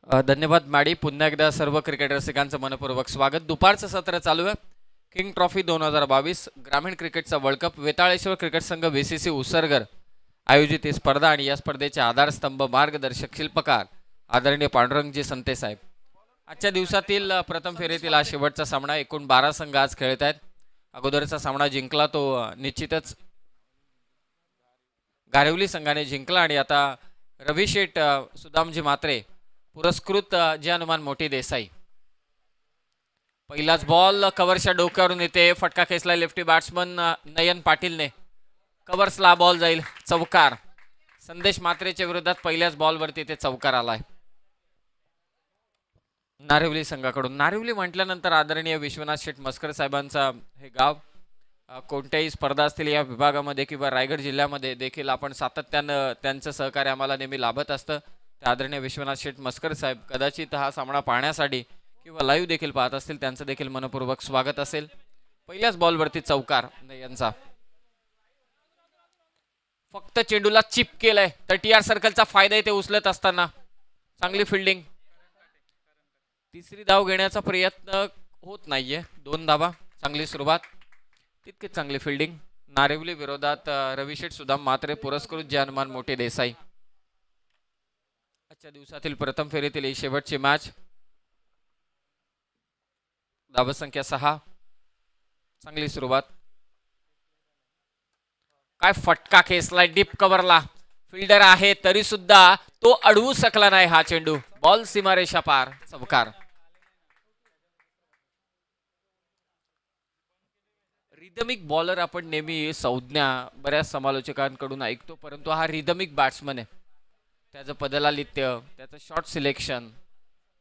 धन्यवाद मॅडी. पुन्हा एकदा सर्व क्रिकेट रसिकांचं मनपूर्वक स्वागत. दुपारचं सत्र चालू आहे. किंग ट्रॉफी 2022 ग्रामीण क्रिकेटचा वर्ल्ड कप वेताळेश्वर क्रिकेट संघ VCC उसरगर आयोजित ही स्पर्धा आणि या स्पर्धेचे आधारस्तंभ मार्गदर्शक शिल्पकार आदरणीय पांडुरंगजी संते साहेब. आजच्या दिवसातील प्रथम फेरीतील हा शेवटचा सामना. एकूण 12 संघ आज खेळत आहेत. अगोदरचा सामना जिंकला तो निश्चितच गारिवली संघाने जिंकला आणि आता रवी शेठ सुदामजी मात्रे पुरस्कृत जे हनुमान मोठी देसाई. पहिलाच बॉल कव्हरच्या डोक्यावरून येते. फटका खेचला लेफ्टी बॅट्समन नयन पाटीलने. कव्हर्सला बॉल जाईल. चौकार. संदेश मात्रेच्या विरोधात पहिल्याच बॉलवरती ते चौकार आलाय नारिवली संघाकडून. नारिवली म्हटल्यानंतर आदरणीय विश्वनाथ शेठ मस्कर साहेबांचा हे गाव. कोणत्याही स्पर्धा असतील या विभागामध्ये किंवा रायगड जिल्ह्यामध्ये देखील आपण सातत्यानं त्यांचं सहकार्य आम्हाला नेहमी लाभत असतं. त्या आदरणीय विश्वनाथ शेठ मस्कर साहेब कदाचित हा सामना पाहण्यासाठी किंवा लाईव्ह देखील पाहत असतील. त्यांचं देखील मनपूर्वक स्वागत असेल. पहिल्याच बॉलवरती चौकार यांचा. फक्त चेंडूला चिप केलंय. तर TR सर्कलचा फायदा इथे उचलत असताना चांगली फिल्डिंग. तिसरी धाव घेण्याचा प्रयत्न होत नाहीये. 2 धावा. चांगली सुरुवात. तितकीच चांगली फिल्डिंग. नारिवली विरोधात रविशेठ सुदाम मात्रे पुरस्कृत जे हनुमान मोठे देसाई. आजच्या दिवसातील प्रथम फेरीतील ही शेवटची मॅच. धावसंख्या 6. चांगली सुरुवात. काय फटका खेचलाय डीप कव्हरला. फिल्डर आहे तरी सुद्धा तो अडवू शकला नाही हा चेंडू. बॉल सीमारेषा पार. चौकार. रिदमिक बॉलर आपण नेहमी संज्ञा बऱ्याच समालोचकांकडून ऐकतो, परंतु हा रिदमिक बॅट्समन आहे. त्याचं पदलालित्य, त्याचं शॉट सिलेक्शन,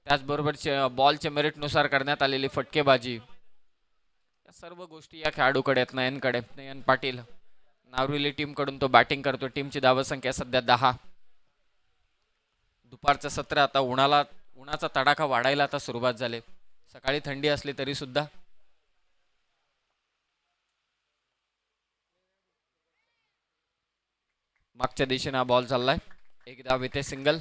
त्याचबरोबर बॉलच्या मेरिटनुसार करण्यात आलेली फटकेबाजी, या सर्व गोष्टी या खेळाडूकडे आहेत. नयन पाटील नावरिली टीमकडून तो बॅटिंग करतो. टीमची धावसंख्या सध्या 10. दुपारचं सत्र आता उन्हाचा तडाखा वाढायला आता सुरुवात झाली. सकाळी थंडी असली तरी सुद्धा मागच्या दिशेने हा बॉल चाललाय. एक धाव येते. सिंगल.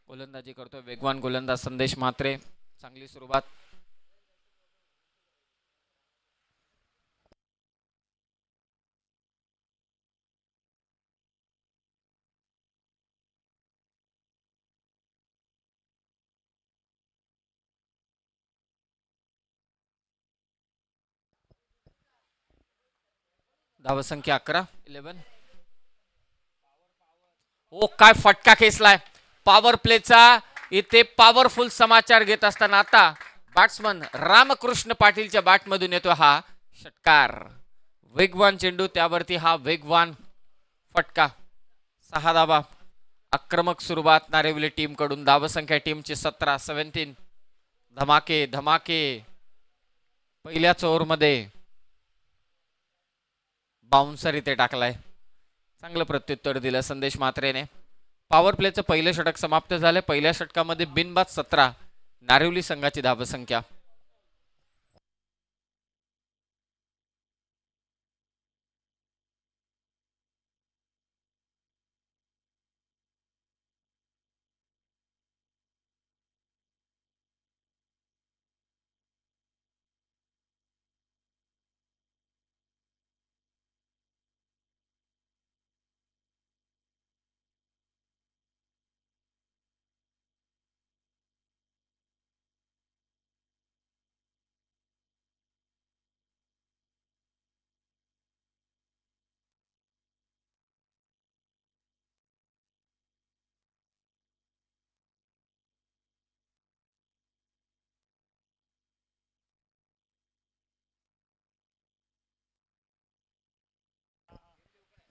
गोलंदाजी करतोय वेगवान गोलंदाज संदेश म्हात्रे. चांगली सुरुवात. धावसंख्या 11. ओ काय फटका खेचलाय. पॉवर प्लेचा इथे पॉवरफुल समाचार घेत असताना आता बॅट्समन रामकृष्ण पाटीलच्या बॅटमधून येतो हा षटकार. वेगवान चेंडू, त्यावरती हा वेगवान फटका. 6 धावा. आक्रमक सुरुवात नारिवली टीम कडून. धावसंख्या टीमची 17. धमाके धमाके. पहिल्याच ओव्हरमध्ये बाउन्सर इथे टाकलाय. चांगलं प्रत्युत्तर दिलं संदेश मात्रेने. पॉवर प्लेचं पहिलं षटक समाप्त झालं. पहिल्या षटकामध्ये बिनबाद 17. नारिवली संघाची धावसंख्या.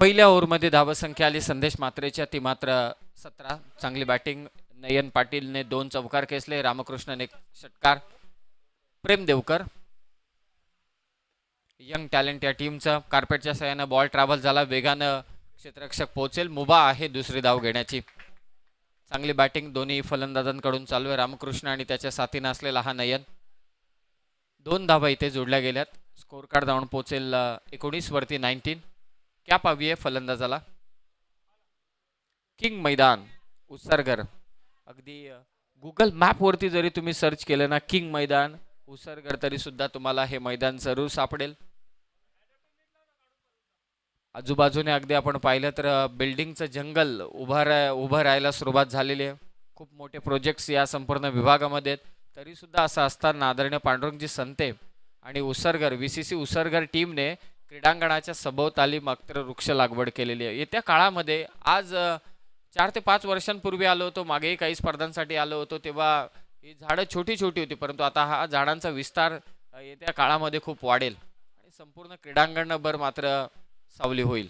पहिल्या ओव्हरमध्ये धावसंख्या आली संदेश मात्रेच्या, ती मात्र 17. चांगली बॅटिंग. नयन पाटीलने 2 चौकार खेचले. रामकृष्णने षटकार. प्रेम देवकर यंग टॅलेंट या टीमचा. कार्पेटच्या सहाय्याने बॉल ट्रॅव्हल झाला. वेगानं क्षेत्ररक्षक पोहोचेल. मुभा आहे दुसरी धाव घेण्याची. चांगली बॅटिंग दोन्ही फलंदाजांकडून चालू आहे. रामकृष्ण आणि त्याच्या साथीने असलेला हा नयन. 2 धावा इथे जोडल्या गेल्यात. स्कोर कार्ड जाऊन पोहोचेल 19 वरती 19. कॅप हवी आहे फलंदाजाला. किंग मैदान उसरगर. अगदी गुगल मॅप वरती जरी तुम्ही सर्च केलं ना किंग मैदान उसरगर तरी सुद्धा तुम्हाला हे मैदान जरूर सापडेल. आजूबाजूने अगदी आपण पाहिलं तर बिल्डिंगचं जंगल उभं राहायला सुरुवात झालेली आहे. खूप मोठे प्रोजेक्ट्स या संपूर्ण विभागामध्ये आहेत. तरी सुद्धा असं असताना आदरणीय पांडुरंगजी संते आणि उसरगर VCC उसरगर टीमने क्रीडांगणाच्या सभोवताली मात्र वृक्ष लागवड केलेली आहे. येत्या काळामध्ये आज 4 ते 5 वर्षांपूर्वी आलो होतो, मागेही काही स्पर्धांसाठी आलो होतो, तेव्हा ही झाडं छोटी छोटी होती, परंतु आता हा झाडांचा विस्तार येत्या काळामध्ये खूप वाढेल आणि संपूर्ण क्रीडांगणभर मात्र सावली होईल.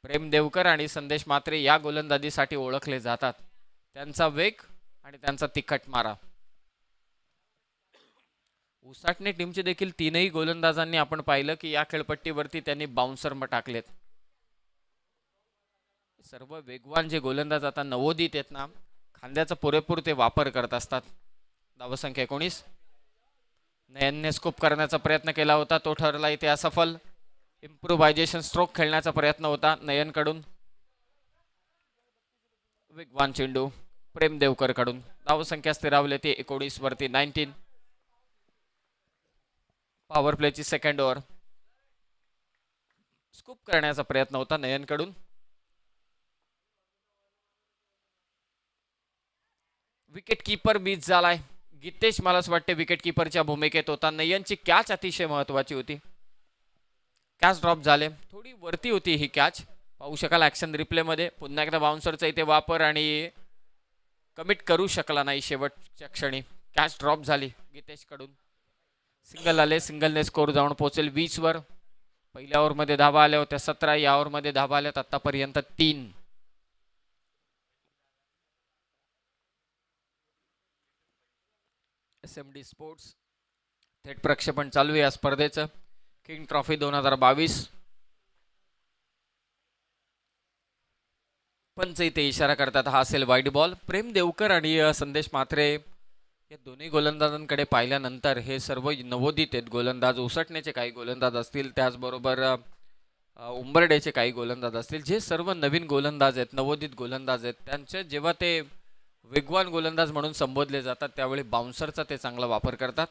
प्रेम देवकर आणि संदेश मात्रे या गोलंदाजीसाठी ओळखले जातात. त्यांचा वेग आणि त्यांचा तिखट मारा. उसाटणे टीमचे देखील तीनही गोलंदाजांनी आपण पाहिलं की या खेळपट्टीवरती त्यांनी बाउन्सर टाकलेत. सर्व वेगवान जे गोलंदाज आता नवोदित आहेत ना, खांद्याचा पुरेपूर ते वापर करत असतात. धावसंख्या 19. नयनने स्कूप करण्याचा प्रयत्न केला होता, तो ठरला इथे असफल. इम्प्रोव्हायझेशन स्ट्रोक खेळण्याचा प्रयत्न होता नयनकडून. वेगवान चेंडू प्रेम देवकर कडून. धावसंख्या स्थिरावली ती 19 वरती 19. पॉवर प्लेची सेकंड ओव्हर. स्कूप करण्याचा प्रयत्न होता नयनकडून. विकेट कीपर मिस झालाय. गीतेश मला असं वाटते विकेट कीपरच्या भूमिकेत होता. नयनची कॅच अतिशय महत्वाची होती. कॅच ड्रॉप झाले, थोडी वरती होती ही कॅच, पाहू शकाल ऍक्शन रिप्ले मध्ये. पुन्हा एकदा बाउन्सरचा इथे वापर आणि कमिट करू शकला नाही शेवटच्या क्षणी. कॅच ड्रॉप झाली गीतेश कडून. सिंगल आले, सिंगलने स्कोर जाऊन पोहोचेल 20 वर. पहिल्या ओव्हरमध्ये धावा आल्या होत्या 17, या ओव्हरमध्ये धावा आल्यात आतापर्यंत 3. SMD स्पोर्ट्स थेट प्रक्षेपण चालू आहे या स्पर्धेचं. King trophy 2022. पंच इथे इशारा करतात हा असेल वाईड बॉल. प्रेम देवकर आणि संदेश मात्रे या दोन्ही गोलंदाजांकडे पाहिल्यानंतर हे सर्व नवोदित आहेत गोलंदाज. उसटण्याचे काही गोलंदाज असतील, त्याचबरोबर उंबरडेचे काही गोलंदाज असतील, जे सर्व नवीन गोलंदाज आहेत, नवोदित गोलंदाज आहेत. त्यांचे जेव्हा ते वेगवान गोलंदाज म्हणून संबोधले जातात त्यावेळी बाउन्सरचा ते चांगला वापर करतात.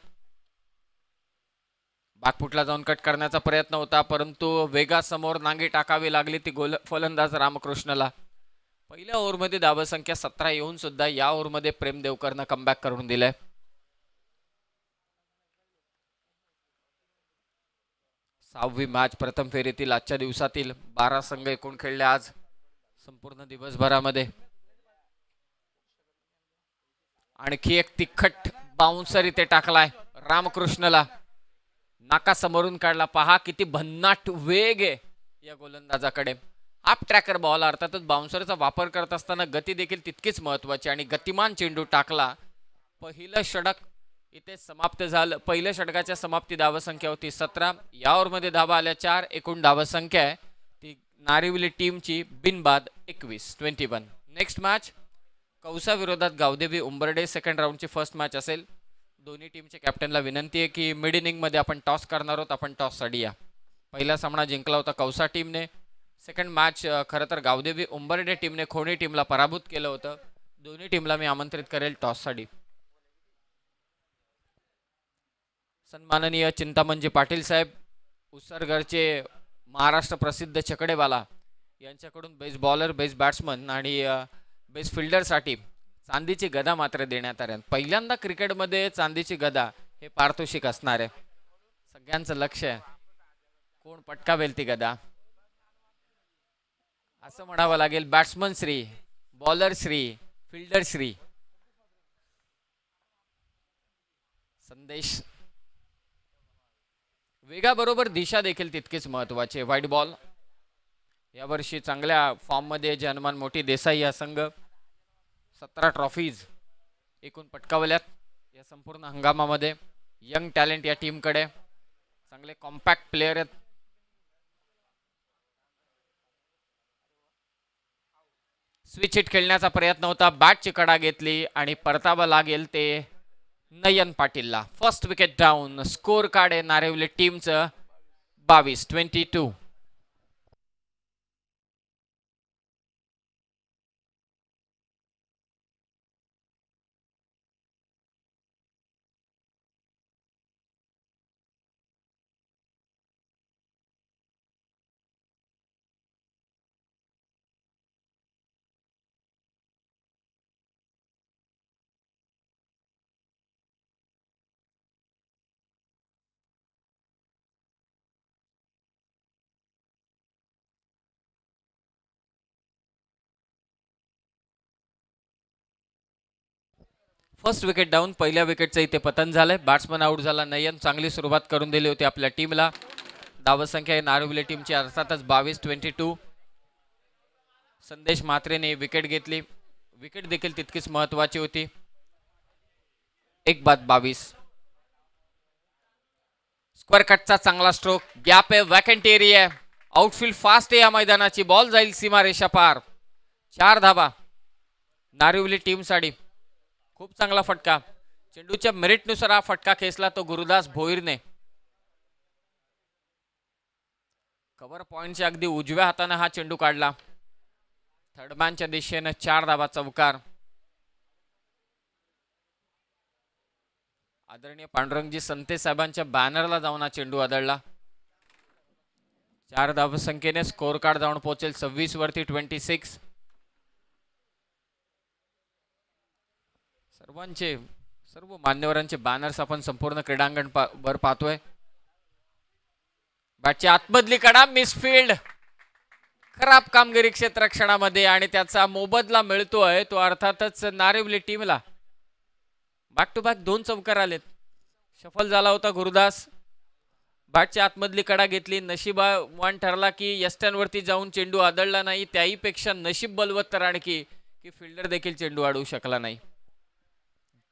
बागपुटला जाऊन कट करण्याचा प्रयत्न होता, परंतु वेगासमोर नांगी टाकावी लागली ती फलंदाज रामकृष्णला. पहिल्या ओव्हरमध्ये धावसंख्या 17 येऊन सुद्धा या ओव्हरमध्ये प्रेम देवकरनं कमबॅक करून दिलंय. सहावी मॅच प्रथम फेरीतील आजच्या दिवसातील. 12 संघ एकूण खेळले आज संपूर्ण दिवसभरामध्ये. आणखी एक तिखट बाउन्सर इथे टाकलाय रामकृष्णला, नाका समोरून काढला. पहा किती भन्नाट वेग आहे या गोलंदाजाकडे. हाफ ट्रॅकर बॉल, अर्थातच बाउन्सरचा वापर करत असताना गती देखील तितकीच महत्वाची आणि गतिमान चेंडू टाकला. पहिलं षटक इथे समाप्त झालं. पहिल्या षटकाच्या समाप्ती धावसंख्या होती 17, या ओव्हरमध्ये धावा आल्या 4. एकूण धावसंख्या आहे ती नारिवली टीमची बिनबाद 21. नेक्स्ट मॅच कौसा विरोधात गावदेवी उंबरडे. सेकंड राऊंडची फर्स्ट मॅच असेल. दोन्ही टीमच्या कॅप्टनला विनंती आहे की मिड इनिंग मध्ये आपण टॉस करणार आहोत, आपण टॉस साठी या. पहिला सामना जिंकला होता कौसा टीमने. सेकंड मॅच खरं तर गावदेवी उंबरडे टीमने खोणी टीमला पराभूत केलं होतं. दोन्ही टीमला मी आमंत्रित करेल टॉस साठी. सन्माननीय चिंतामणजी पाटील साहेब, उसरगरचे महाराष्ट्र प्रसिद्ध छकडेवाला, यांच्याकडून बेस्ट बॉलर, बेस्ट बॅट्समन आणि बेस्ट फिल्डरसाठी चांदीची गदा मात्र देण्यात आली. पहिल्यांदा क्रिकेटमध्ये चांदीची गदा हे पारितोषिक असणार आहे. सगळ्यांचं लक्ष आहे कोण पटकावेल ती गदा असं म्हणावं लागेल. Batsman Shri, bowler Shri, fielder Shri. संदेश वेगाबरोबर दिशा देखील तितकीच महत्वाची. White ball. यावर्षी चांगल्या फॉर्म मध्ये जनमान मोठी देसाई या संघ 17 ट्रॉफीज एकूण पटकावल्यात या संपूर्ण हंगामामध्ये. यंग टॅलेंट या टीमकडे, चांगले कॉम्पॅक्ट प्लेयर आहेत. स्विच हिट खेळण्याचा प्रयत्न होता, बॅटची कडा घेतली आणि परतावा लागेल ते नयन पाटीलला. First wicket down. Score card आहे नारिवली टीमचं 22. First wicket down. पहिल्या विकेटचं इथे पतन झालंय. बॅट्समन आउट झाला. नयन चांगली सुरुवात करून दिली होती आपल्या टीमला. धावसंख्या आहे नारिवली टीमची अर्थातच 22-22. संदेश म्हात्रेने विकेट घेतली. विकेट देखील तितकीच महत्वाची होती. 1-22. स्क्वेअर कटचा चांगला स्ट्रोक. गॅप आहे. वॅकंट एरिया आहे. आउटफील्ड फास्ट आहे या मैदानाची. बॉल जाईल सीमारेषा पार. 4 धाबा नारिवली टीम साठी. खूप चांगला फटका. चेंडूच्या मेरिटनुसार हा फटका खेचला तो गुरुदास भोईरने. कव्हर पॉइंटच्या अगदी उजव्या हाताने हा चेंडू काढला. थर्डमॅनच्या दिशेने 4 धाबा चौकार. आदरणीय पांडुरंगजी संते साहेबांच्या बॅनरला जाऊन हा चेंडू आदळला. 4 धावसंख्येने स्कोर कार्ड जाऊन पोहोचेल 26 वरती 26. सर्व मान्यवरांचे बॅनर्स आपण संपूर्ण क्रीडांगण वर पाहतोय. बॅटची आतमधली कडा मिसफील्ड. खराब कामगिरी क्षेत्ररक्षणामध्ये आणि त्याचा मोबदला मिळतोय तो अर्थातच नारिवली टीमला. बॅक टू बॅक 2 चौकार आलेत. शफल झाला होता गुरुदास. बॅटच्या आतमधली कडा घेतली. नशिबावान ठरला की यष्ट्यांवरती जाऊन चेंडू आदळला नाही. त्याही पेक्षा नशीब बलवत्तर आणखी की फिल्डर देखील चेंडू अडवू शकला नाही.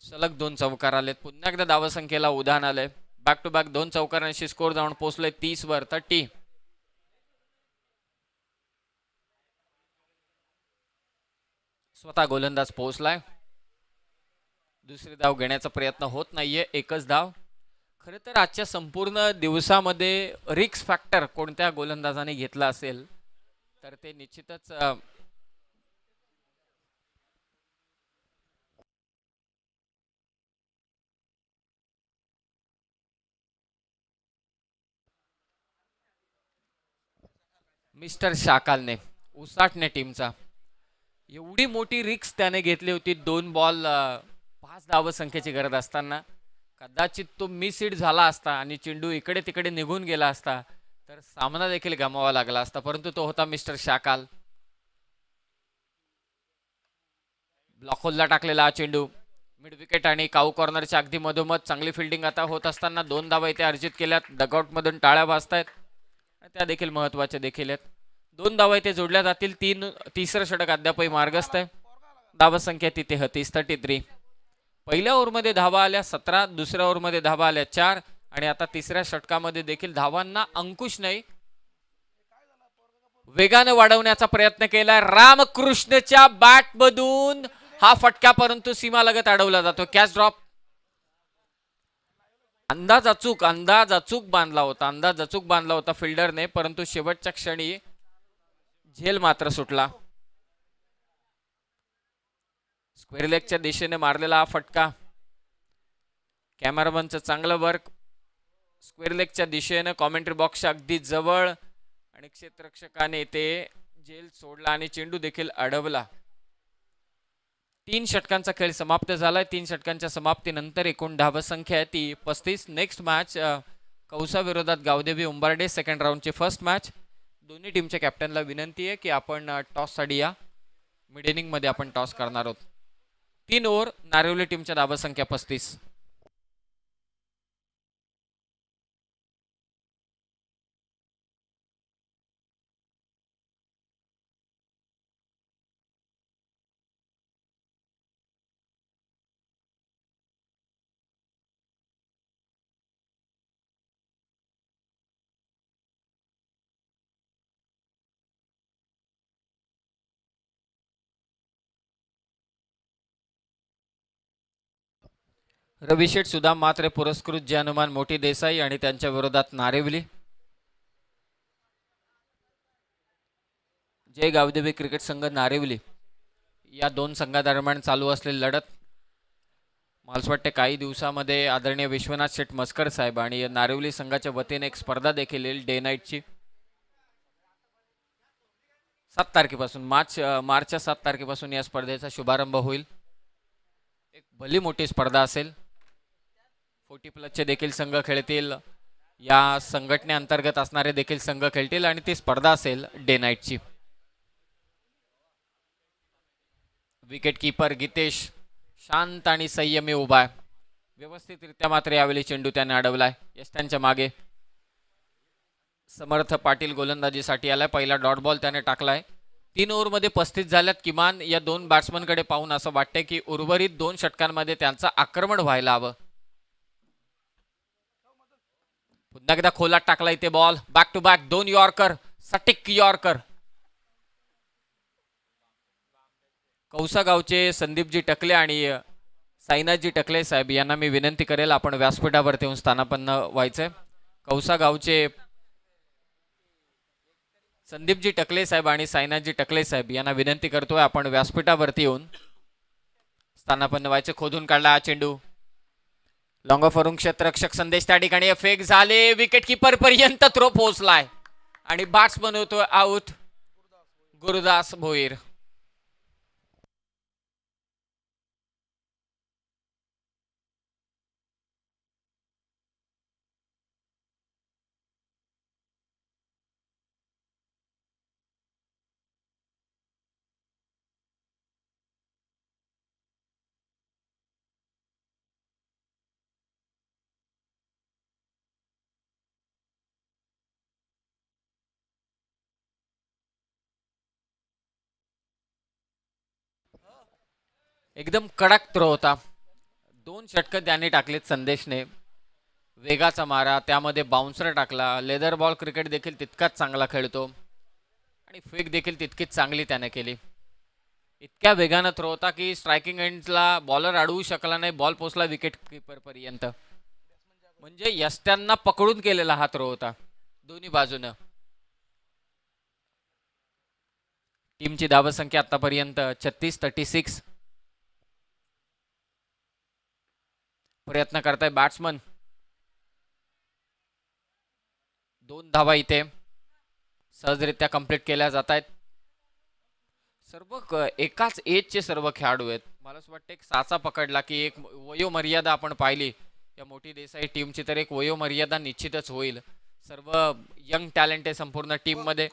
सलग 2 चौकार आलेत. पुन्हा एकदा धावसंख्येला उधाण आलंय. बॅक टू बॅक 2 चौकारांशी स्कोर जाऊन पोहोचले 30 वर 30. स्वतः गोलंदाज पोहोचलाय. दुसरी धाव घेण्याचा प्रयत्न होत नाहीये. एकच धाव. खरं तर आजच्या संपूर्ण दिवसामध्ये रिक्स फॅक्टर कोणत्या गोलंदाजाने घेतला असेल तर ते निश्चितच मिस्टर शाकालने. उसाटणे टीमचा. एवढी मोठी रिक्स त्याने घेतली होती. 2 बॉल 5 धावसंख्येची गरज असताना. कदाचित तो मिस हिट झाला असता आणि चेंडू इकडे तिकडे निघून गेला असता तर सामना देखील गमावा लागला असता. परंतु तो होता मिस्टर शाकाल. ब्लॉक होलला टाकलेला हा चेंडू. मिड विकेट आणि काऊ कॉर्नरच्या अगदी मधोमध चांगली फिल्डिंग आता होत असताना 2 धावा इथे अर्जित केल्यात. डगआउट मधून टाळ्या वाजतायत. त्या देखील महत्वाच्या देखील आहेत. 2 धावा इथे जोडल्या जातील. तिसरं षटक अद्यापही मार्गस्थ आहे. धावसंख्या तिथे 33. पहिल्या ओव्हरमध्ये धावा आल्या 17. दुसऱ्या ओव्हरमध्ये धावा आल्या 4 आणि आता तिसऱ्या षटकामध्ये देखील धावांना अंकुश नाही. वेगाने वाढवण्याचा प्रयत्न केला रामकृष्णच्या बॅट मधून हा फटका. परंतु सीमालगत अडवला जातो. Catch drop. अंदाज अचूक बांधला होता फिल्डरने. परंतु शेवटच्या क्षणी झेल मात्र सुटला. स्क्वेअर लेगच्या दिशेने मारलेला हा फटका. कॅमेरामनचं चांगलं वर्क. स्क्वेअर लेगच्या दिशेने कॉमेंट्री बॉक्सच्या अगदी जवळ आणि क्षेत्ररक्षकाने ते झेल सोडला आणि चेंडू देखील अडवला. 3 षटकांचा खेळ समाप्त झालाय. 3 षटकांच्या समाप्तीनंतर एकूण धावसंख्या आहे ती 35. नेक्स्ट मॅच कौसा विरोधात गावदेवी उंबार्डे. सेकंड राऊंडची फर्स्ट मॅच. दोन्ही टीमच्या कॅप्टनला विनंती आहे की आपण टॉससाठी या. मिड इनिंग मध्ये आपण टॉस करणार आहोत. 3 ओव्हर. नारिवली टीमच्या धावसंख्या 35. रवी शेठ सुदाम मात्रे पुरस्कृत जे हनुमान मोठी देसाई आणि त्यांच्या विरोधात नारिवली. जय गावदेवी क्रिकेट संघ नारिवली या 2 संघादरम्यान चालू असलेली लढत. मला वाटते काही दिवसामध्ये आदरणीय विश्वनाथ शेठ मस्कर साहेब आणि नारिवली संघाच्या वतीने एक स्पर्धा देखील येईल डे नाईटची. 7 तारखेपासून मार्चच्या 7 तारखेपासून या स्पर्धेचा शुभारंभ होईल. एक भली मोठी स्पर्धा असेल. 40+ देखील संघ खेळतील. या संघटनेअंतर्गत असणारे देखील संघ खेळतील आणि ती स्पर्धा असेल डे नाईटची. विकेट कीपर गीतेश शांत आणि संयमी उभा आहे. व्यवस्थितरित्या मात्र यावेळी चेंडू त्याने अडवलाय यष्ट्यांच्या मागे. समर्थ पाटील गोलंदाजीसाठी आलाय. पहिला डॉट बॉल त्याने टाकलाय. 3 ओव्हरमध्ये 35 झाल्यात. किमान या 2 बॅट्समनकडे पाहून असं वाटतंय की उर्वरित 2 षटकांमध्ये त्यांचं आक्रमण व्हायला हवं. पुन्हा एकदा खोलात टाकला इथे ball. Back to back 2 yorker, सटीक यॉर्कर. कौसा गावचे संदीपजी टकले आणि साईनाथजी टकले साहेब यांना मी विनंती करेल आपण व्यासपीठावरती येऊन स्थानापन्न व्हायचंय. कौसा गावचे संदीपजी टकले साहेब आणि साईनाथजी टकले साहेब यांना विनंती करतोय आपण व्यासपीठावरती येऊन स्थानापन्न व्हायचे. खोदून काढला हा चेंडू. लॉंग ऑफ वरून क्षेत्ररक्षक संदेश त्या ठिकाणी फेक झाले. विकेट किपर पर्यंत थ्रो पोहोचलाय आणि बॅट्समन होतोय आउट. गुरुदास भोईर. एकदम कडक थ्रो होता. 2 षटकं त्याने टाकलेत संदेशने. वेगाचा मारा, त्यामध्ये बाउन्सर टाकला. लेदर बॉल क्रिकेट देखील तितकाच चांगला खेळतो आणि फेक देखील तितकीच चांगली त्याने केली. इतक्या वेगानं थ्रो होता की स्ट्रायकिंग एंडला बॉलर अडवू शकला नाही. बॉल पोचला विकेट किपर पर्यंत. म्हणजे यष्ट्यांना पकडून केलेला हा थ्रो होता दोन्ही बाजूनं. टीमची धावसंख्या आतापर्यंत 36-36. प्रयत्न करताय बॅट्समन. 2 धावा इथे सहजरित्या कंप्लीट केल्या जात आहेत. सर्व एकाच एजचे सर्व खेळाडू आहेत. मला असं वाटतं एक साचा पकडला की एक वयोमर्यादा आपण पाहिली या मोठी देसाई टीमची तर एक वयोमर्यादा निश्चितच होईल. सर्व यंग टॅलेंट आहे संपूर्ण टीम मध्ये.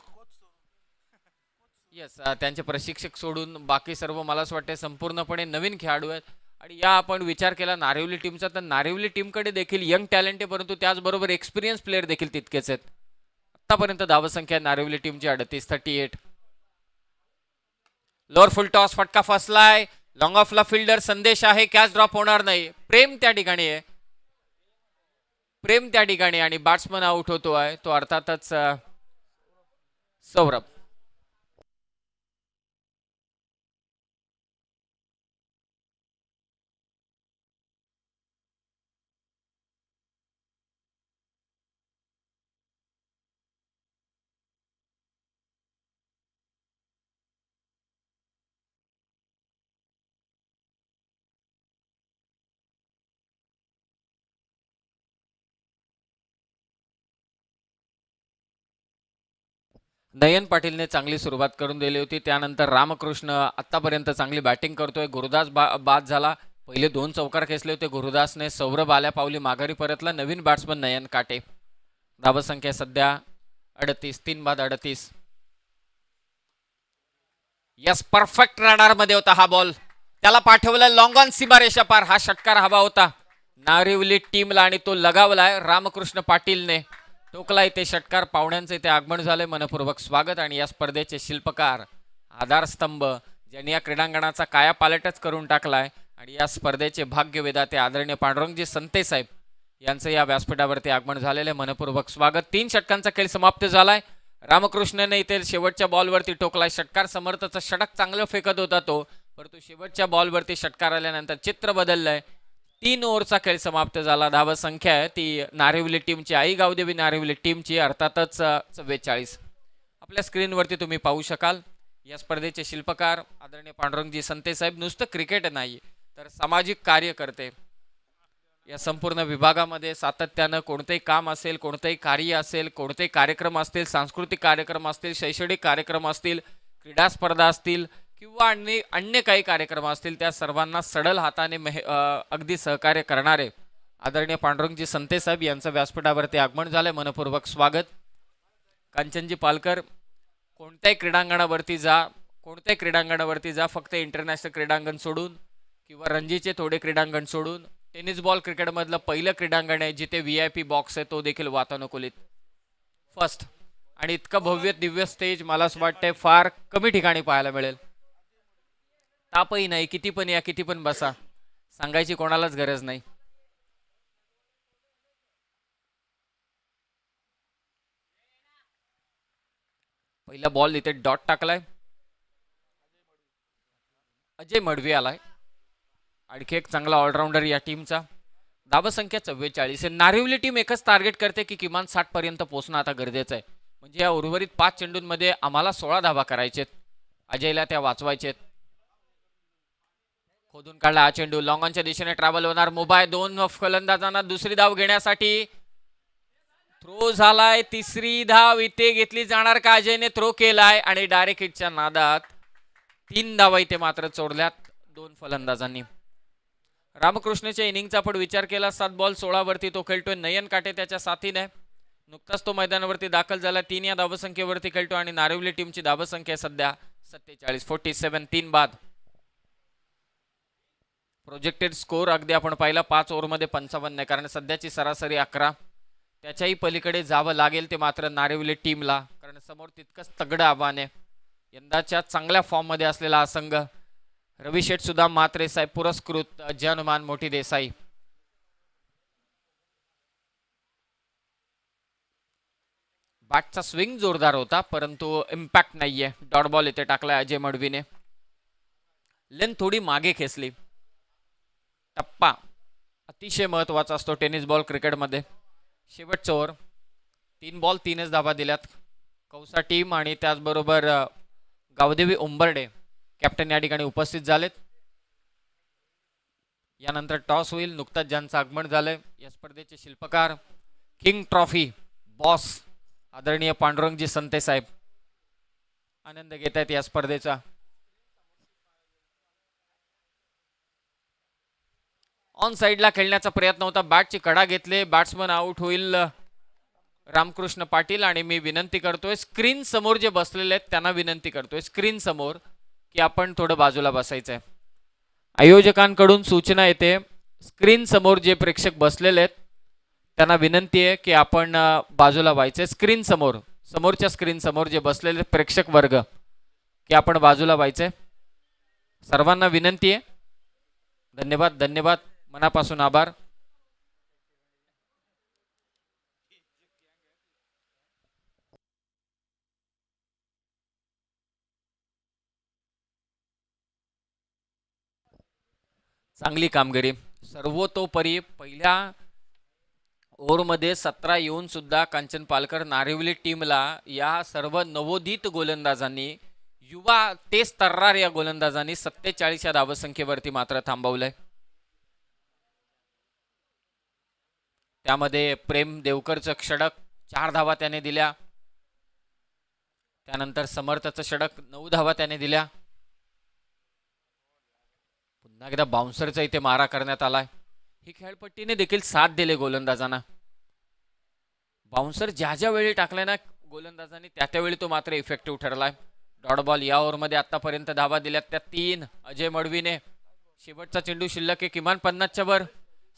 येस, त्यांचे प्रशिक्षक सोडून बाकी सर्व मला असं वाटतं संपूर्णपणे नवीन खेळाडू आहेत. आणि या आपण विचार केला नारिवली टीमचा तर नारिवली टीमकडे देखील यंग टॅलेंट आहे परंतु त्याचबरोबर एक्सपिरियन्स प्लेअर देखील तितकेच आहेत. आतापर्यंत धावसंख्या नारिवली टीमची 38. लोअर फुल टॉस फटका फसलाय. लॉंग ऑफला फिल्डर संदेश आहे. कॅच ड्रॉप होणार नाही. प्रेम त्या ठिकाणी आहे. प्रेम त्या ठिकाणी आणि बॅट्समन आउट होतो आहे तो अर्थातच सौरभ. नयन पाटीलने चांगली सुरुवात करून दिली होती. त्यानंतर रामकृष्ण आतापर्यंत चांगली बॅटिंग करतोय. गुरुदास बाद झाला. पहिले 2 चौकार खेचले होते गुरुदासने. सौरभ आल्या पावली माघारी परतला. नवीन बॅट्समन नयन काटे. धावसंख्या सध्या 38. 3 बाद 38. यस, परफेक्ट रडार मध्ये होता हा बॉल. त्याला पाठवलं लॉंग ऑन सीमारेषा पार. हा षटकार हवा होता नारिवली टीमला आणि तो लगावलाय रामकृष्ण पाटीलने. टोकला इथे षटकार. पाहुण्यांचे इथे आगमन झाले. मनपूर्वक स्वागत. आणि या स्पर्धेचे शिल्पकार आधारस्तंभ ज्यांनी या क्रीडांगणाचा कायापालटच करून टाकलाय आणि या स्पर्धेचे भाग्यविधाते आदरणीय पांडुरंगजी संते साहेब यांचं या व्यासपीठावरती आगमन झालेले मनपूर्वक स्वागत. 3 षटकांचा खेळ समाप्त झालाय. रामकृष्णने इथे शेवटच्या बॉलवरती टोकलाय षटकार. समर्थचा षटक चांगलं फेकत होता तो परंतु शेवटच्या बॉलवरती षटकार आल्यानंतर चित्र बदललंय. 3 ओव्हरचा खेळ समाप्त झाला. धावसंख्या आहे ती नारिवली टीमची आई गावदेवी नारिवली टीमची अर्थातच 44. आपल्या स्क्रीनवरती तुम्ही पाहू शकाल. या स्पर्धेचे शिल्पकार आदरणीय पांडुरंगजी संते साहेब नुसतं क्रिकेट नाही तर सामाजिक कार्य करते. या संपूर्ण विभागामध्ये सातत्यानं कोणतेही काम असेल, कोणतेही कार्य असेल, कोणतेही कार्यक्रम असतील, सांस्कृतिक कार्यक्रम असतील, शैक्षणिक कार्यक्रम असतील, क्रीडा स्पर्धा असतील किंवा अन्य काही कार्यक्रम असतील त्या सर्वांना सडल हाताने अगदी सहकार्य करणारे आदरणीय पांडुरंगजी संते साहेब यांचं व्यासपीठावरती आगमन झालंय. मनपूर्वक स्वागत. कांचनजी पालकर, कोणत्याही क्रीडांगणावरती जा, कोणत्याही क्रीडांगणावरती जा, फक्त इंटरनॅशनल क्रीडांगण सोडून किंवा रणजीचे थोडे क्रीडांगण सोडून टेनिस बॉल क्रिकेटमधलं पहिलं क्रीडांगण आहे जिथे VIP बॉक्स आहे, तो देखील वातानुकूलित फर्स्ट. आणि इतकं भव्य दिव्य स्टेज मला असं वाटतंय फार कमी ठिकाणी पाहायला मिळेल. तापही नाही, किती पण या किती पण बसा, सांगायची कोणालाच गरज नाही. पहिला बॉल इथे डॉट टाकलाय, अजय मडवी आलाय. आणखी एक चांगला ऑलराऊंडर या टीमचा. धावसंख्या 44 आहे. नारिवली टीम एकच टार्गेट करते की किमान 60 पर्यंत पोहोचणं आता गरजेचं आहे. म्हणजे या उर्वरित 5 चेंडूंमध्ये आम्हाला 16 धावा करायचेत, अजयला त्या वाचवायचेत. खोदून काढला हा चेंडू, लॉंग ऑनच्या दिशेने ट्रॅव्हल होणार. मुंबई 2 फलंदाजांना दुसरी धाव घेण्यासाठी थ्रो झालाय. तिसरी धाव इथे घेतली जाणार का? अजयने थ्रो केलाय आणि डायरेक्ट हिटच्या नादात 3 धावा इथे मात्र चोरल्यात 2 फलंदाजांनी. रामकृष्णच्या इनिंगचा आपण विचार केला, 7 बॉल 16 वरती तो खेळतोय. नयन काटे त्याच्या साथीने नुकताच तो मैदानावरती दाखल झाला. 3 या धावसंख्येवरती खेळतो आणि नारिवली टीमची धावसंख्या सध्या 47, 47, 3 बाद. प्रोजेक्टेड स्कोर अगदी आपण पाहिला 5 ओव्हरमध्ये 55 आहे, कारण सध्याची सरासरी 11. त्याच्याही पलीकडे जावं लागेल ते मात्र नारिवली टीमला, कारण समोर तितकंच तगडं आव्हान आहे. यंदाच्या चांगल्या फॉर्ममध्ये असलेला हा संघ. रवी शेठ सुद्धा म्हात्रे साहेब पुरस्कृत जनुमान मोठी देसाई. बॅटचा स्विंग जोरदार होता परंतु इम्पॅक्ट नाहीये. डॉट बॉल इथे टाकलाय अजय मडवीने. लेंथ थोडी मागे खेचली. टप्पा अतिशय महत्वाचा असतो टेनिस बॉल क्रिकेटमध्ये. शेवटचं ओव्हर, 3 बॉल 3च धावा दिल्यात कौसा टीम. आणि त्याचबरोबर गावदेवी उंबर्डे कॅप्टन या ठिकाणी उपस्थित झालेत. यानंतर टॉस होईल. नुकताच ज्यांचं आगमन झालंय या स्पर्धेचे शिल्पकार, किंग ट्रॉफी बॉस आदरणीय पांडुरंगजी संते साहेब आनंद घेत आहेत या स्पर्धेचा. ऑन साइडला खेळण्याचा प्रयत्न होता, बॅटची कडा घेतले. बॅट्समन आउट होईल रामकृष्ण पाटील. आणि मी विनंती करतोय स्क्रीन समोर जे बसलेले आहेत त्यांना विनंती करतोय स्क्रीन समोर की आपण थोडं बाजूला बसायचंय. आयोजकांकडून सूचना येते, स्क्रीन समोर जे प्रेक्षक बसलेले आहेत त्यांना विनंती आहे की आपण बाजूला व्हायचंय. स्क्रीन समोर, समोरच्या स्क्रीन समोर जे बसलेले प्रेक्षक वर्ग की आपण बाजूला व्हायचंय. सर्वांना विनंती आहे. धन्यवाद, धन्यवाद, मनापासून आभार. चांगली कामगिरी सर्वतोपरी. पहिल्या ओव्हरमध्ये 17 येऊन सुद्धा कांचन पालकर नारिवली टीमला या सर्व नवोदित गोलंदाजांनी, युवा तेज तर्रार या गोलंदाजांनी 47 या धावसंख्येवरती मात्र थांबवलंय. त्यामध्ये प्रेम देवकरचं षटक 4 धावा त्याने दिल्या. त्यानंतर समर्थचं षटक 9 धावा त्याने दिल्या. पुन्हा एकदा बाउन्सरचा इथे मारा करण्यात आलाय. ही खेळपट्टीने देखील साथ दिले गोलंदाजांना. बाउन्सर ज्या ज्या वेळी टाकलाय ना गोलंदाजांनी त्या त्यावेळी तो मात्र इफेक्टिव्ह ठरलाय. डॉट बॉल या ओव्हरमध्ये आतापर्यंत धावा दिल्यात त्या 3 अजय मडवीने. शेवटचा चेंडू शिल्लक आहे किमान 50च्या वर.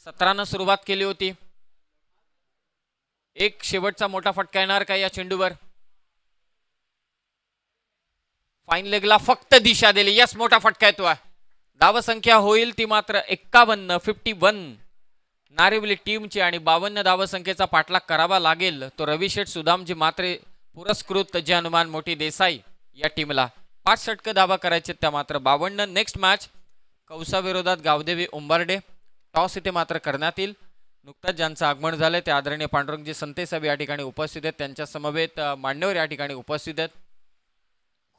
17नं सुरुवात केली होती. एक शेवटचा मोठा फटका येणार का या चेंडूवर? फाईन लेगला फक्त दिशा दिली. यस, मोठा फटका येतो. धावसंख्या होईल ती मात्र 51, 51 नारिवली टीमची. आणि 52 धावसंख्येचा पाठलाग करावा लागेल तो रवी शेठ सुदामजी मात्रे पुरस्कृत जनुमान मोठी देसाई या टीमला. 5 षटक धावा करायचे त्या मात्र 52. नेक्स्ट मॅच कौसा विरोधात गावदेवी उंबर्डे. टॉस इथे मात्र करण्यात येईल. नुकताच ज्यांचं आगमन झालंय ते आदरणीय पांडुरंगजी संते साहेब या ठिकाणी उपस्थित आहेत. त्यांच्या समवेत मान्यवर या ठिकाणी उपस्थित आहेत.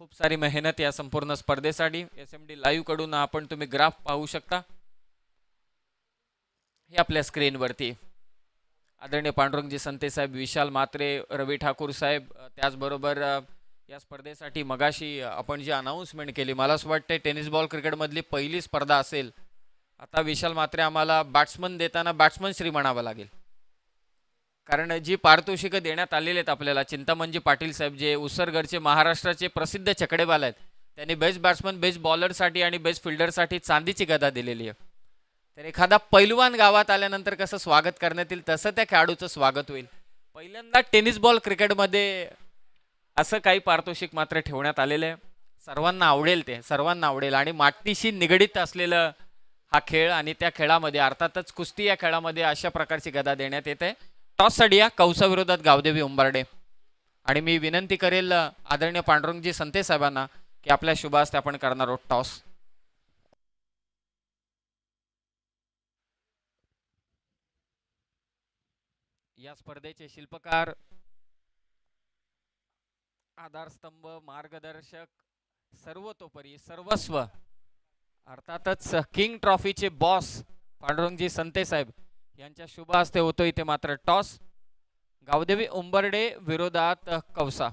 खूप सारी मेहनत या संपूर्ण स्पर्धेसाठी. SMD लाईव्ह कडून आपण तुम्ही ग्राफ पाहू शकता हे आपल्या स्क्रीनवरती. आदरणीय पांडुरंगजी संते साहेब, विशाल म्हात्रे, रवी ठाकूर साहेब, त्याचबरोबर या स्पर्धेसाठी मगाशी आपण जी अनाउन्समेंट केली, मला असं वाटतं टेनिस बॉल क्रिकेटमधली पहिली स्पर्धा असेल. आता विशाल म्हात्रे आम्हाला बॅट्समन देताना बॅट्समन श्री म्हणावं लागेल, कारण जी पारितोषिकं देण्यात आलेली आहेत आपल्याला, चिंतामणजी पाटील साहेब जे उसरगडचे महाराष्ट्राचे प्रसिद्ध छकडेबाल आहेत, त्यांनी बेस्ट बॅट्समन, बेस्ट बॉलरसाठी आणि बेस्ट फिल्डरसाठी चांदीची गदा दिलेली आहे. तर एखादा पैलवान गावात आल्यानंतर कसं स्वागत करण्यात येईल तसं त्या खेळाडूचं स्वागत होईल. पहिल्यांदा टेनिस बॉल क्रिकेटमध्ये असं काही पारितोषिक मात्र ठेवण्यात आलेलं आहे. सर्वांना आवडेल, ते सर्वांना आवडेल आणि मातीशी निगडीत असलेलं हा खेळ आणि त्या खेळामध्ये अर्थातच कुस्ती या खेळामध्ये अशा प्रकारची गदा देण्यात येते. टॉससाठी या कौसाविरोधात गावदेवी उंबारडे आणि मी विनंती करेल आदरणीय पांडुरंगजी संते साहेबांना की आपल्या शुभ हस्ते आपण करणार आहोत टॉस. या स्पर्धेचे शिल्पकार, आधारस्तंभ, मार्गदर्शक, सर्वतोपरी सर्वस्व अर्थातच किंग ट्रॉफीचे बॉस पांडुरंगजी संते साहेब यांच्या शुभ हस्ते होतो इथे मात्र टॉस. गावदेवी उंबर्डे विरोधात कौसा.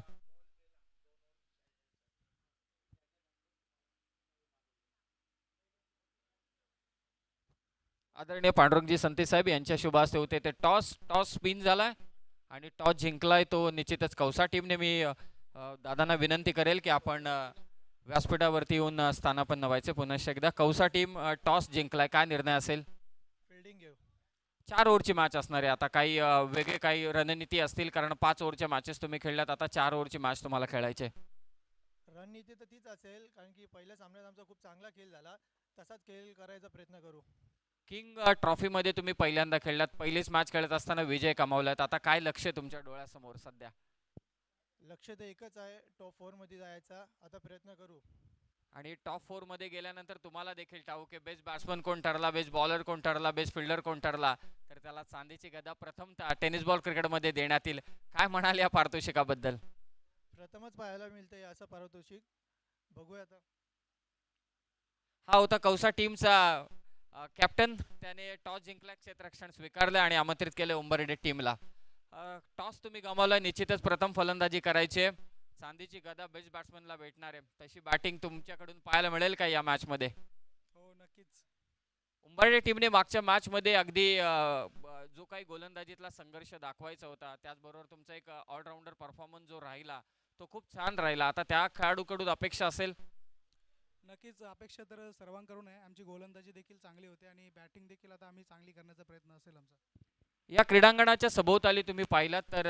आदरणीय पांडुरंगजी संते साहेब यांच्या शुभ हस्ते होते ते टॉस. टॉस स्पिन झालाय आणि टॉस जिंकलाय तो निश्चितच कौसा टीमने. मी दादांना विनंती करेल की आपण व्यासपीठावरती येऊन स्थानापन्न व्हायचे. पुन्हा एकदा कौसा टीम टॉस जिंकलाय, काय निर्णय असेल? फिल्डिंग घेऊ. 4 ओव्हरची मॅच असणार आहे. आता काही वेगळे काही रणनीती असतील कारण 5 ओव्हरच्या मॅचेस तुम्ही खेळल्यात, आता 4 ओव्हरची मॅच तुम्हाला खेळायची. रणनीती तर तीच असेल कारण की पहिल्या सामन्यात आमचा खूप चांगला खेळ झाला, तसाच खेळ करायचा प्रयत्न करू. किंग ट्रॉफीमध्ये तुम्ही पहिल्यांदा खेळलात, पहिलीच मॅच खेळत असताना विजय कमावलात. आता काय लक्ष आहे तुमच्या डोळ्यासमोर सध्या? लक्ष तर एकच आहे, टॉप 4 मध्ये जायचा. आता प्रयत्न करू. आणि टॉप 4 मध्ये गेल्यानंतर तुम्हाला देखील ठाऊक आहे बेस्ट बॅट्समन कोण ठरला, बेस्ट बॉलर कोण ठरला, बेस्ट फिल्डर कोण ठरला, तर त्याला चांदीची गदा प्रथमतः टेनिस बॉल क्रिकेटमध्ये देण्यात येईल. काय म्हणाल या पारितोषिकाबद्दल? प्रथमच पाहायला मिळते असं पारितोषिक, बघूया आता. हा होता कौसा टीमचा कॅप्टन. त्याने टॉस जिंकला, क्षेत्ररक्षण स्वीकारलं आणि आमंत्रित केले उंबरडे टीमला. टॉस तुम्ही गमावला, निश्चितच प्रथम फलंदाजी करायची. चांदीची गदा बेस्ट बॅट्समनला भेटणार आहे. तशी बॅटिंग तुमच्याकडून पाहायला मिळेल का या मॅच मध्ये? हो नक्कीच. उंबरडे टीमने मागच्या मॅच मध्ये अगदी जो काही गोलंदाजीतला संघर्ष दाखवायचा होता, त्याचबरोबर तुमचा एक ऑलराऊंडर परफॉर्मन्स जो राहिला तो खूप छान राहिला. आता त्या खेळाडूकडून अपेक्षा असेल? नक्कीच अपेक्षा तर सर्वांकडून आहे. आमची गोलंदाजी देखील चांगली होते आणि बॅटिंग देखील आता आम्ही चांगली करण्याचा प्रयत्न असेल आमचा. या क्रीडांगणाच्या सभोवताली तुम्ही पाहिलात तर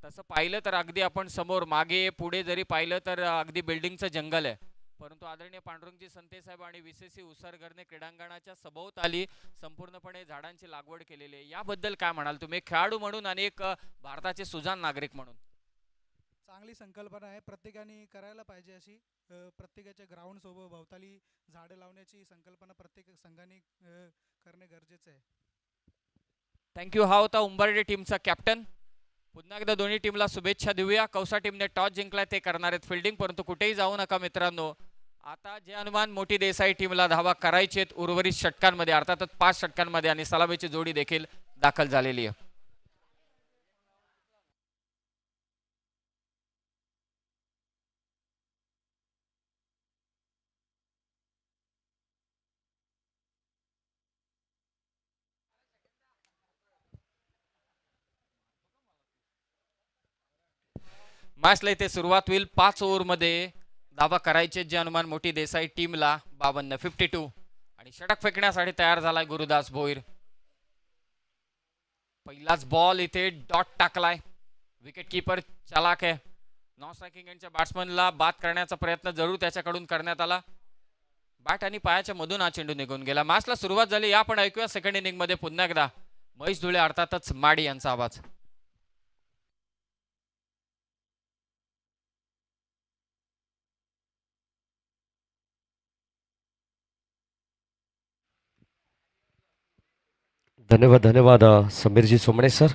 तसं पाहिलं तर अगदी आपण समोर मागे पुढे जरी पाहिलं तर अगदी बिल्डिंगचं जंगल आहे. परंतु आदरणीय पांडुरंगजी संते साहेब आणि विसेसी उसरगरने क्रीडांगणाच्या सभोवताली संपूर्णपणे झाडांची लागवड केलेली आहे. याबद्दल काय म्हणाल तुम्ही खेळाडू म्हणून आणि एक भारताचे सुजाण नागरिक म्हणून? चांगली संकल्पना आहे, प्रत्येकाने करायला पाहिजे अशी. प्रत्येकाच्या ग्राउंड सोबत भोवताली झाडे लावण्याची संकल्पना प्रत्येक संघाने करणे गरजेचे आहे. थँक्यू. हा होता उंबरडे टीमचा कॅप्टन. पुन्हा एकदा दोन्ही टीमला शुभेच्छा देऊया. कौसा टीमने टॉस जिंकलाय, ते करणार आहेत फिल्डिंग. परंतु कुठेही जाऊ नका मित्रांनो. आता जे अनुमान मोठी देसाई टीमला धावा करायचे आहेत उर्वरित षटकांमध्ये, अर्थातच 5 षटकांमध्ये, आणि सलामीची जोडी देखील दाखल झालेली आहे. मॅचला इथे सुरुवात होईल. 5 ओव्हरमध्ये धावा करायचे जे अनुमान मोठी देसाई टीमला 52 52. आणि षटक फेकण्यासाठी तयार झालाय गुरुदास भोईर. पहिलाच बॉल इथे डॉट टाकलाय. विकेट कीपर चालाक आहे. नॉन स्ट्रायकिंग एंडच्या बॅट्समनला बाद करण्याचा प्रयत्न जरूर त्याच्याकडून करण्यात आला. बॅट आणि पायाच्या मधून हा चेंडू निघून गेला. मॅचला सुरुवात झाली. या आपण ऐकूया सेकंड इनिंग मध्ये पुन्हा एकदा महेश धुळे अर्थातच माडी यांचा आवाज. धन्यवाद धन्यवाद समीरजी सोमणे सर.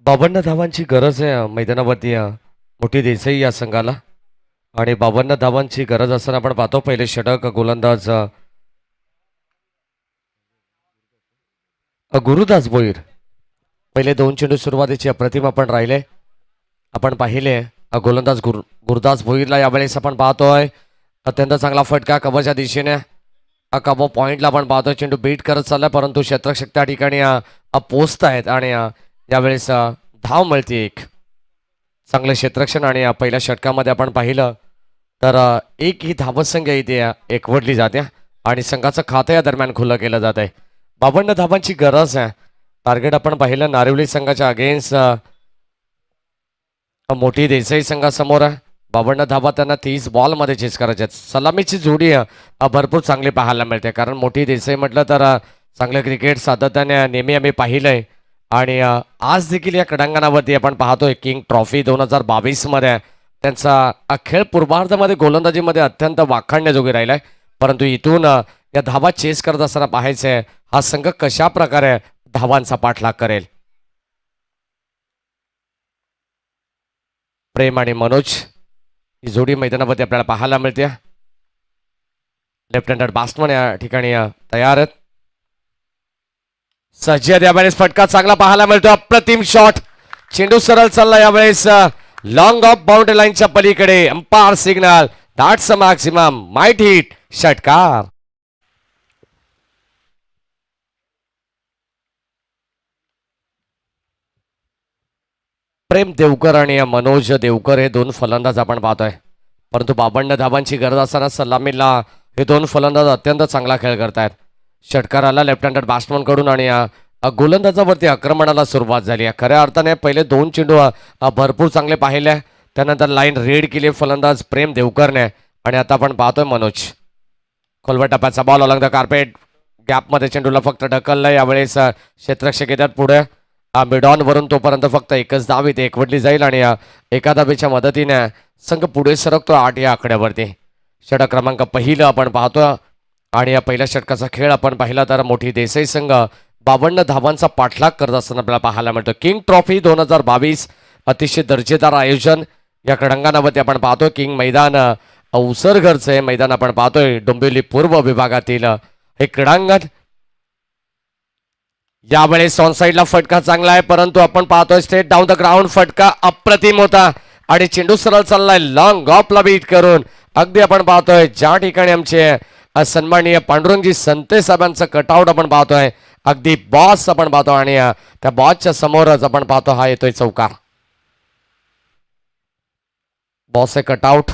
52 धावांची गरज आहे मैदानावरती मोठी देसाई या संघाला. आणि 52 धावांची गरज असताना आपण पाहतो पहिले षटक गोलंदाज गुरुदास भोईर. पहिले 2 चेंडू सुरुवातीचे अप्रतिम आपण राहिले. आपण पाहिले गोलंदाज गुरुदास भोईरला यावेळेस आपण पाहतोय अत्यंत चांगला फटका कव्हरच्या दिशेने. कबो पॉइंटला आपण पाहतोय चेंडू बीट करत चाललाय, परंतु क्षेत्ररक्षक त्या ठिकाणी पोचत आहेत आणि यावेळेस धाव मिळते एक. चांगलं क्षेत्ररक्षण आणि पहिल्या षटकामध्ये आपण पाहिलं तर एक ही धावसंख्या इथे एकवटली जाते आणि संघाचं खातं या दरम्यान खुलं केलं जात आहे. 52 धावांची गरज आहे. टार्गेट आपण पाहिलं नारिवली संघाच्या अगेन्स्ट मोठी देसाई संघासमोर आहे. 52 धावा त्यांना 30 बॉलमध्ये चेस करायच्या आहेत. सलामीची जोडी भरपूर चांगली पाहायला मिळते कारण मोठी देसाई म्हटलं तर चांगलं क्रिकेट सातत्याने नेहमी आम्ही पाहिलंय आणि आज देखील या क्रीडांगणावरती आपण पाहतोय किंग ट्रॉफी 2022 मध्ये त्यांचा खेळ पूर्वार्धामध्ये गोलंदाजीमध्ये अत्यंत वाखाणण्याजोगी राहिलाय. परंतु इथून या धावा चेस करत असताना पाहायचंय हा संघ कशा प्रकारे धावांचा पाठलाग करेल. प्रेम आणि मनोज ही जोडी मैदानावरती आपल्याला पाहायला मिळते. लेफ्ट हँडेड बॅट्समन या ठिकाणी तयार आहेत. सज्जद यावेळेस फटका चांगला पाहायला मिळतो. अप्रतिम शॉट. चेंडू सरळ चालला यावेळेस लॉंग ऑफ बाउंड्री लाईनच्या पलीकडे. Umpire signal that's a maximum might hit. षटकार. प्रेम देवकर आणि मनोज देवकर हे दोन फलंदाज आपण पाहतोय. परंतु 52 धावांची गरज असताना सलामीला हे दोन फलंदाज अत्यंत चांगला खेळ करतायत. षटकाराला लेफ्ट हँडेड बॅट्समन कडून आणि गोलंदाजावरती आक्रमणाला सुरुवात झाली आहे. खऱ्या अर्थाने पहिले दोन चेंडू भरपूर चांगले पाहिले. त्यानंतर लाईन रेड केली फलंदाज प्रेम देवकरने आणि आता आपण पाहतोय मनोज. खोलवर टप्प्याचा बॉल अलंग द कार्पेट. गॅपमध्ये चेंडूला फक्त ढकललं. यावेळेस क्षेत्ररक्षक येतात पुढे. मिडॉन वरून तोपर्यंत फक्त एकच धाव इथे एकवटली जाईल आणि एका धावेच्या मदतीने संघ पुढे सरकतो 8 या आकड्यावरती. षटक क्रमांक पहिलं आपण पाहतोय आणि या पहिल्या षटकाचा खेळ आपण पाहिला तर मोठी देसाई संघ 52 धावांचा पाठलाग करत असताना आपल्याला पाहायला मिळतो. किंग ट्रॉफी 2022 अतिशय दर्जेदार आयोजन या क्रीडांगणावरती आपण पाहतोय. किंग मैदान अवसरघरचं हे मैदान आपण पाहतोय. डोंबिवली पूर्व विभागातील हे क्रीडांगण. यावेळेस ऑन साईडला फटका चांगला आहे परंतु आपण पाहतोय स्ट्रेट डाऊन द ग्राउंड फटका अप्रतिम होता आणि चेंडू सरळ चाललाय लॉंग ऑफला बीट करून. अगदी आपण पाहतोय ज्या ठिकाणी आमचे सन्माननीय पांडुरंगजी संते साहेबांचं कटआउट आपण पाहतोय. अगदी बॉस आपण पाहतो आणि त्या बॉसच्या समोरच आपण पाहतो हा येतोय चौकार. बॉस आहे कटआउट.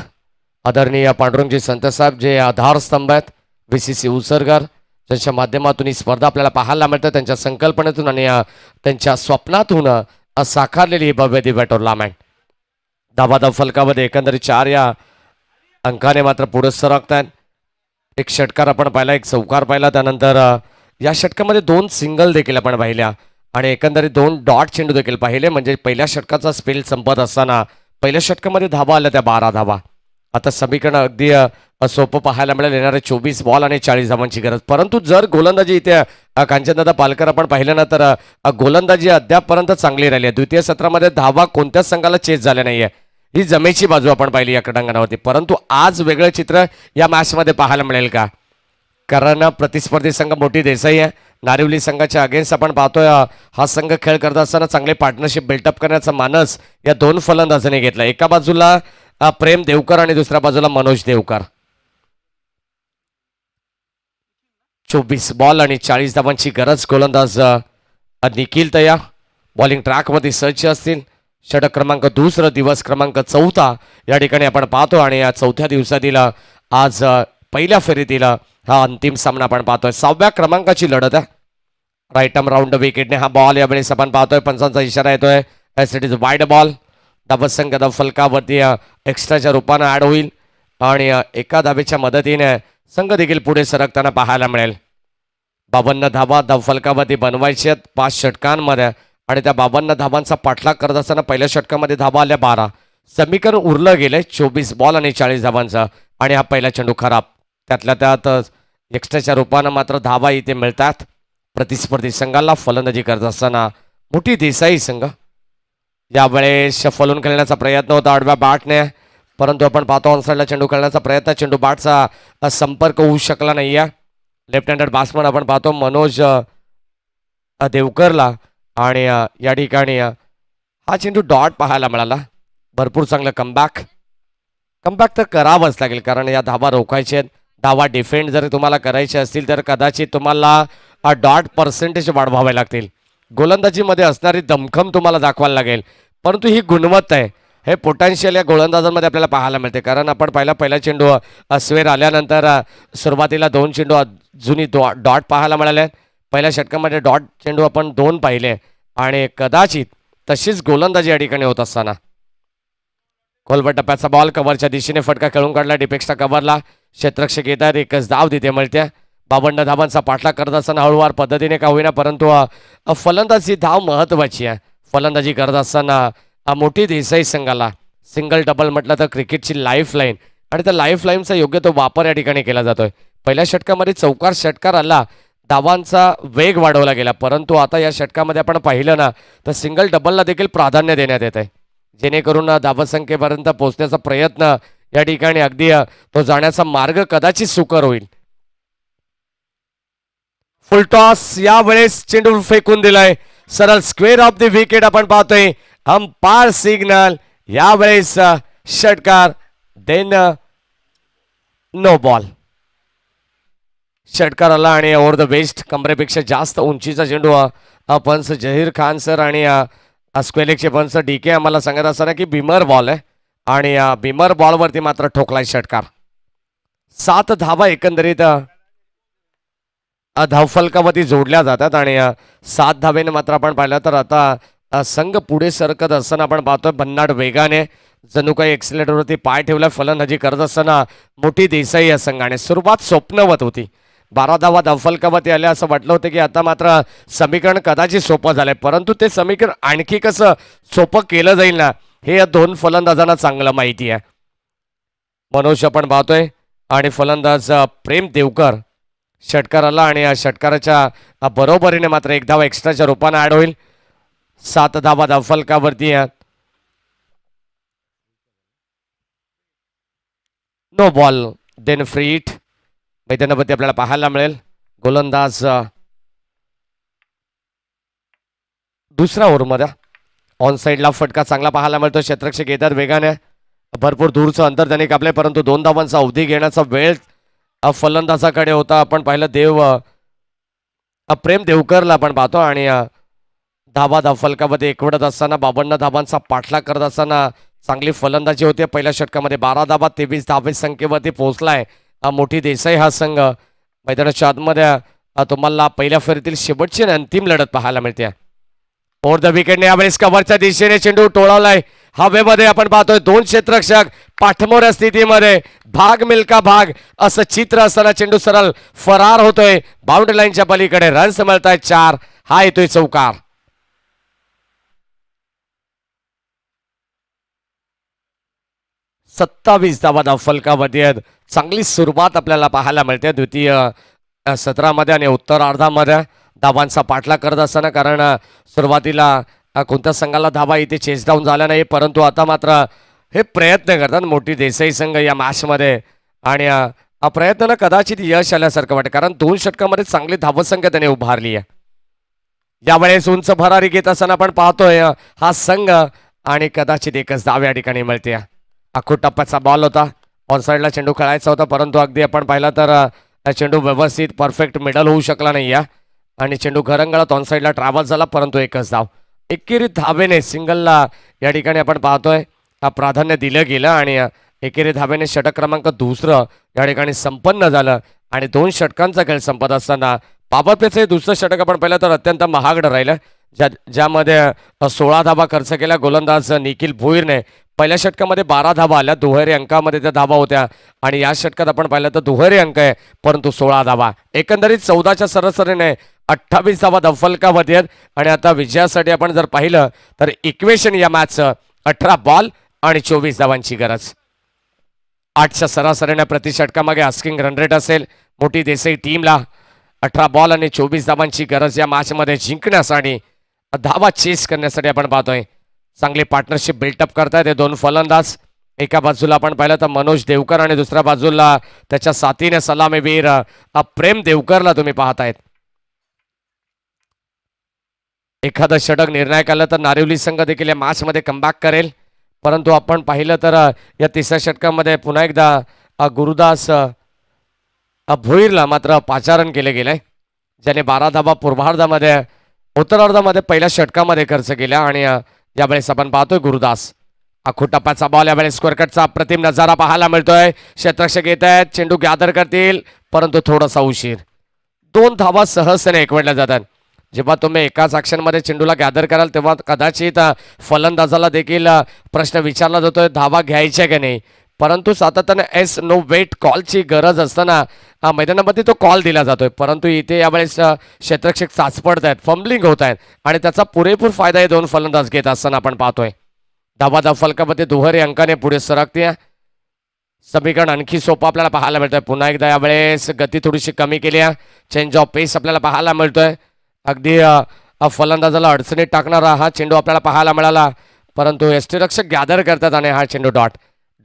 आदरणीय पांडुरंगजी संते साहेब जे आधारस्तंभ आहेत VCC उसरगर ज्यांच्या माध्यमातून ही स्पर्धा आपल्याला पाहायला मिळते. त्यांच्या संकल्पनेतून आणि त्यांच्या स्वप्नातून साकारलेली ही भव्य दिव्य टुर्नामेंट. धाबाधाव फलकामध्ये एकंदरीत 4 या अंकाने मात्र पुढे सरकतात. एक षटकार आपण पाहिला, एक चौकार पाहिला. त्यानंतर या षटकामध्ये 2 सिंगल देखील आपण पाहिल्या आणि एकंदरीत 2 डॉट चेंडू देखील पाहिले. म्हणजे पहिल्या षटकाचा स्पेल संपत असताना पहिल्या षटकामध्ये धावा आल्या त्या 12 धावा. आता समीकरण अगदी सोपं पाहायला मिळेल. येणारे 24 बॉल आणि 40 धावांची गरज. परंतु जर गोलंदाजी इथे कांचनदादा पालकर आपण पाहिलं ना तर गोलंदाजी अद्यापपर्यंत चांगली राहिली आहे. द्वितीय सत्रामध्ये धावा कोणत्याच संघाला चेस झाल्या नाहीये. ही जमेची बाजू आपण पाहिली या क्रीडांगणावरती. परंतु आज वेगळं चित्र या मॅचमध्ये पाहायला मिळेल का? कारण प्रतिस्पर्धी संघ मोठी देसाई आहे. नारिवली संघाच्या अगेन्स्ट आपण पाहतोय हा संघ खेळ करत असताना चांगले पार्टनरशिप बिल्टअप करण्याचा मानस या 2 फलंदाजांनी घेतला. एका बाजूला प्रेम देवकर आणि दुसऱ्या बाजूला मनोज देवकर. 24 बॉल आणि 40 धावांची गरज. गोलंदाज निखिल तया बॉलिंग ट्रॅकमध्ये सज्ज असतील. षटक क्रमांक 2 दिवस क्रमांक 4 या ठिकाणी आपण पाहतो आणि या 4थ्या दिवसातील आज पहिल्या फेरीतील हा अंतिम सामना आपण पाहतोय. 6व्या क्रमांकाची लढत आहे. राईट आर्म राऊंड विकेटने हा बॉल यावेळेस आपण पाहतोय. पंचांचा इशारा येतोय S it is wide ball. धावसंख्या धाव फलकावरती एक्स्ट्राच्या रूपानं ऍड होईल आणि एका धावेच्या मदतीने संघ देखील पुढे सरकताना पाहायला मिळेल. 52 धावा धाव फलकावरती बनवायचे आहेत 5 षटकांमध्ये आणि त्या 52 धावांचा पाठलाग करत असताना पहिल्या षटकामध्ये धावा आल्या 12. समीकरण उरलं गेलंय 24 बॉल आणि 40 धावांचा आणि हा पहिला चेंडू खराब. त्यातल्या त्यात एक्स्ट्राच्या रूपानं मात्र धावा इथे मिळतात प्रतिस्पर्धी संघाला. फलंदाजी करत असताना मोठी देसाई संघ यावेळेस शफलून खेळण्याचा प्रयत्न होता आडव्या बॅटने परंतु आपण पाहतो ऑनसाईडला चेंडू खेळण्याचा प्रयत्न. चेंडू बॅटचा संपर्क होऊ शकला नाहीये. लेफ्ट हँडेड बॅट्समन आपण पाहतो मनोज देवकरला आणि या ठिकाणी हा चेंडू डॉट पाहायला मिळाला. भरपूर चांगलं कमबॅक तर करावंच लागेल कारण या धावा रोखायचे आहेत. धावा डिफेंड जर तुम्हाला करायचे असतील तर कदाचित तुम्हाला डॉट पर्सेंटेज वाढवावे लागतील. गोलंदाजीमध्ये असणारी दमखम तुम्हाला दाखवायला लागेल. परंतु ही गुणवत्ता आहे हे पोटेन्शियल या गोलंदाजांमध्ये आपल्याला पाहायला मिळते. कारण आपण पहिला चेंडू स्वेर आल्यानंतर सुरुवातीला 2 चेंडू जुनी डॉट पाहायला मिळाले. पहिल्या षटकामध्ये डॉट चेंडू आपण 2 पाहिले आणि कदाचित तशीच गोलंदाजी या ठिकाणी होत असताना खोलवर टप्प्याचा बॉल कव्हरच्या दिशेने फटका खेळून काढला. डिपेक्सचा कव्हरला क्षेत्ररक्षक येतात. एकच धाव तिथे मिळते. 52 धावांचा पाठलाग करत असताना हळूवार पद्धतीने का होईना परंतु फलंदाजी धाव महत्वाची आहे. फलंदाजी करत असताना मोठी देसाई संघाला सिंगल डबल म्हटलं तर क्रिकेटची लाईफ लाईन आणि त्या लाईफ लाईनचा योग्य तो वापर या ठिकाणी केला जातोय. पहिल्या षटकामध्ये चौकार षटकार आला, धावांचा वेग वाढवला गेला, परंतु आता या षटकामध्ये आपण पाहिलं ना तर सिंगल डबलला देखील प्राधान्य देण्यात येत आहे, जेणेकरून धावसंख्येपर्यंत पोहोचण्याचा प्रयत्न या ठिकाणी अगदी तो जाण्याचा मार्ग कदाचित सुकर होईल. फुल टॉस यावेळेस चेंडू फेकून दिलाय सरळ स्क्वेअर ऑफ द विकेट. आपण पाहतोय अंपायर सिग्नल. यावेळेस षटकार देन नो बॉल. षटकार आला आणि ओव्हर द वेस्ट कमरेपेक्षा जास्त उंचीचा चेंडू पंच जहीर खान सर आणि स्क्वेलेकचे पंच डीके आम्हाला सांगत असताना की बिमर बॉल आहे आणि बिमर बॉलवरती मात्र ठोकलाय षटकार. 7 धावा एकंदरीत धावफलकावरती जोडल्या जातात आणि 7 धावेने मात्र आपण पाहिलं तर आता संघ पुढे सरकत असताना आपण पाहतोय भन्नाट वेगाने जणू काही एक्सिलेटरवरती पाय ठेवला. फलंदाजी करत असताना मोठी देसाई या संघाने सुरुवात स्वप्नवत होती. 12 धावा धावफलकावरती आल्या असं वाटलं होतं की आता मात्र समीकरण कदाचित सोपं झालंय, परंतु ते समीकरण आणखी कसं सोपं केलं जाईल ना हे या 2 फलंदाजांना चांगलं माहिती आहे. मनोज आपण पाहतोय आणि फलंदाज प्रेम देवकर षटकार आला आणि या षटकाराच्या बरोबरीने मात्र 1 धावा एक्स्ट्राच्या रूपाने ऍड होईल. 7 धावा धावफलकावरती no ball then free hit मैदानावरती आपल्याला पाहायला मिळेल. गोलंदाज दुसऱ्या ओव्हरमध्ये ऑन साईडला फटका चांगला पाहायला मिळतो. क्षेत्ररक्षक येतात वेगाने, भरपूर दूरचं अंतर त्यांनी कापले, परंतु 2 धावांचा अवधी घेण्याचा वेळ फलंदाजाकडे होता. आपण पाहिलं प्रेम देवकरला आपण पाहतो आणि धावा धावफलकामध्ये एकवटत असताना 52 धावांचा पाठलाग करत असताना चांगली फलंदाजी होते. पहिल्या षटकामध्ये 12 धावा 23 धावे संख्येवरती पोहोचलाय मोठी देसाई हा संघ. मैदानाच्या आतमध्ये तुम्हाला पहिल्या फेरीतील शेवटची आणि अंतिम लढत पाहायला मिळते. ओव्हर द विकेटने यावेळेस कव्हरच्या दिशेने चेंडू टोळवलाय हवेमध्ये. आपण पाहतोय 2 क्षेत्ररक्षक पाठमोऱ्या स्थितीमध्ये भाग मिल्का भाग असं चित्र असताना चेंडू सरळ फरार होतोय बाउंड्री लाईनच्या पलीकडे. रन्स मिळतायत 4. हा येतोय चौकार. 27 धावा धावफलकावरती आहेत. चांगली सुरुवात आपल्याला पाहायला मिळते द्वितीय सत्रामध्ये आणि उत्तरार्धामध्ये धावांचा पाठलाग करत असताना, कारण सुरुवातीला कोणत्या संघाला धावा इथे चेस डाऊन झाल्या नाही, परंतु आता मात्र हे प्रयत्न करतात मोठी देसाई संघ या मॅचमध्ये आणि प्रयत्न कदाचित यश आल्यासारखं वाटतं, कारण 2 षटकामध्ये चांगली धावसंख्या त्याने उभारली आहे. यावेळेस उंच भरारी घेत असताना आपण पाहतोय हा संघ आणि कदाचित एकच धाव या ठिकाणी मिळते. आखूड टप्प्याचा बॉल होता, ऑन साईडला चेंडू खेळायचा होता, परंतु अगदी आपण पाहिला तर चेंडू व्यवस्थित परफेक्ट मिडल होऊ शकला नाही आणि चेंडू घरंगळत ऑन साईडला ट्रॅव्हल झाला, परंतु एकच धाव. एकेरी धावेने सिंगलला या ठिकाणी आपण पाहतोय प्राधान्य दिलं गेलं आणि एकेरी धावेने षटक क्रमांक 2 या ठिकाणी संपन्न झालं आणि 2 षटकांचा खेळ संपत असताना पॉवर प्लेचं हे दुसरं षटक आपण पाहिलं तर अत्यंत महागडं राहिलं, ज्यामध्ये 16 धावा खर्च केल्या गोलंदाज निखिल भोईरने. पहिल्या षटकामध्ये 12 धावा आल्या, दुहेरी अंकामध्ये त्या धावा होत्या आणि या षटकात आपण पाहिलं तर दुहेरी अंक आहे परंतु 16 धावा. एकंदरीत 14च्या सरासरीने 28 धावा धावफलकावरती आहेत आणि आता विजयासाठी आपण जर पाहिलं तर इक्वेशन या मॅचचं 18 बॉल आणि 24 धावांची गरज. 8च्या सरासरीने प्रति षटकामागे आस्किंग रन रेट असेल मोठी देसाई टीमला. 18 बॉल आणि 24 धावांची गरज या मॅचमध्ये जिंकण्यासाठी, धावा चेस करण्यासाठी. आपण पाहतोय चांगली पार्टनरशिप बिल्टअप करतायत हे 2 फलंदाज. एका बाजूला आपण पाहिलं तर मनोज देवकर आणि दुसऱ्या बाजूला त्याच्या साथीने सलामीवीर प्रेम देवकरला तुम्ही पाहतायत. एखादं षटक निर्णायक आलं तर नारिवली संघ देखील या मॅचमध्ये कमबॅक करेल, परंतु आपण पाहिलं तर या 3ऱ्या षटकामध्ये पुन्हा एकदा गुरुदास भोईरला मात्र पाचारण केले गेले, ज्याने 12 धावा उत्तरार्धामध्ये पहिल्या षटकामध्ये खर्च केल्या आणि यावेळेस आपण पाहतोय गुरुदास आखू टप्प्याचा बॉल यावेळेस स्क्वेअरकटचा अप्रतिम नजारा पाहायला मिळतोय. क्षेत्ररक्षक येत आहेत, चेंडू गॅदर करतील परंतु थोडासा उशीर. 2 धावा सहजतेने एकवटल्या जातात. जेव्हा तुम्ही एकाच ॲक्शनमध्ये चेंडूला गॅदर कराल तेव्हा कदाचित फलंदाजाला देखील प्रश्न विचारला जातोय धावा घ्यायच्या की नाही, परंतु सातत्याने एस नो वेट कॉलची गरज असताना मैदानामध्ये तो कॉल दिला जातोय. परंतु इथे यावेळेस क्षेत्ररक्षक चाचपडत आहेत, फंबलिंग होत आहेत आणि त्याचा पुरेपूर फायदा हे 2 फलंदाज घेत असताना आपण पाहतोय. धावा फलकामध्ये दुहेरी अंकाने पुढे सरकते. समीकरण आणखी सोपं आपल्याला पाहायला मिळतोय. पुन्हा एकदा यावेळेस गती थोडीशी कमी केली आहे. चेंज ऑफ पेस आपल्याला पाहायला मिळतोय. अगदी फलंदाजाला अडचणीत टाकणारा हा चेंडू आपल्याला पाहायला मिळाला, परंतु यष्टीरक्षक गॅदर करतात आणि हा चेंडू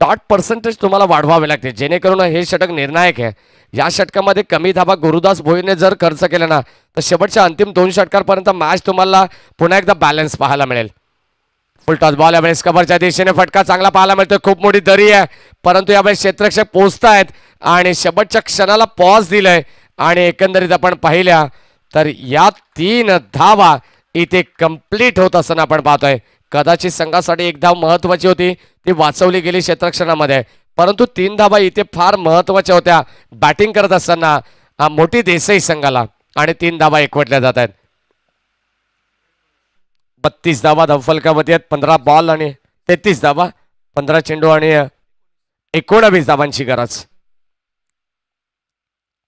डॉट पर्सेंटेज तुम्हाला वाढवावे लागते जेणेकरून हे षटक निर्णायक आहे. या षटकामध्ये कमी धावा गुरुदास भोईरने जर खर्च केला ना तर शेवटच्या अंतिम 2 षटकांपर्यंत मॅच तुम्हाला पुन्हा एकदा बॅलन्स पाहायला मिळेल. फुल टॉस बॉल यावेळेस कव्हरच्या दिशेने फटका चांगला पाहायला मिळतोय. खूप मोठी दरी आहे परंतु यावेळेस क्षेत्ररक्षक पोहोचतायत आणि शेवटच्या क्षणाला पॉज दिलंय आणि एकंदरीत आपण पाहिल्या तर या 3 धावा इथे कंप्लीट होत असताना आपण पाहतोय. कदाचित संघासाठी 1 धाव महत्वाची होती, ती वाचवली गेली क्षेत्ररक्षणामध्ये, परंतु 3 धावा इथे फार महत्वाच्या होत्या बॅटिंग करत असताना मोठी देसाई संघाला आणि 3 धावा एकवटल्या जात आहेत. 32 धावा धावफलकामध्ये आहेत. 15 बॉल आणि 33 धावा, 15 चेंडू आणि 19 धावांची गरज.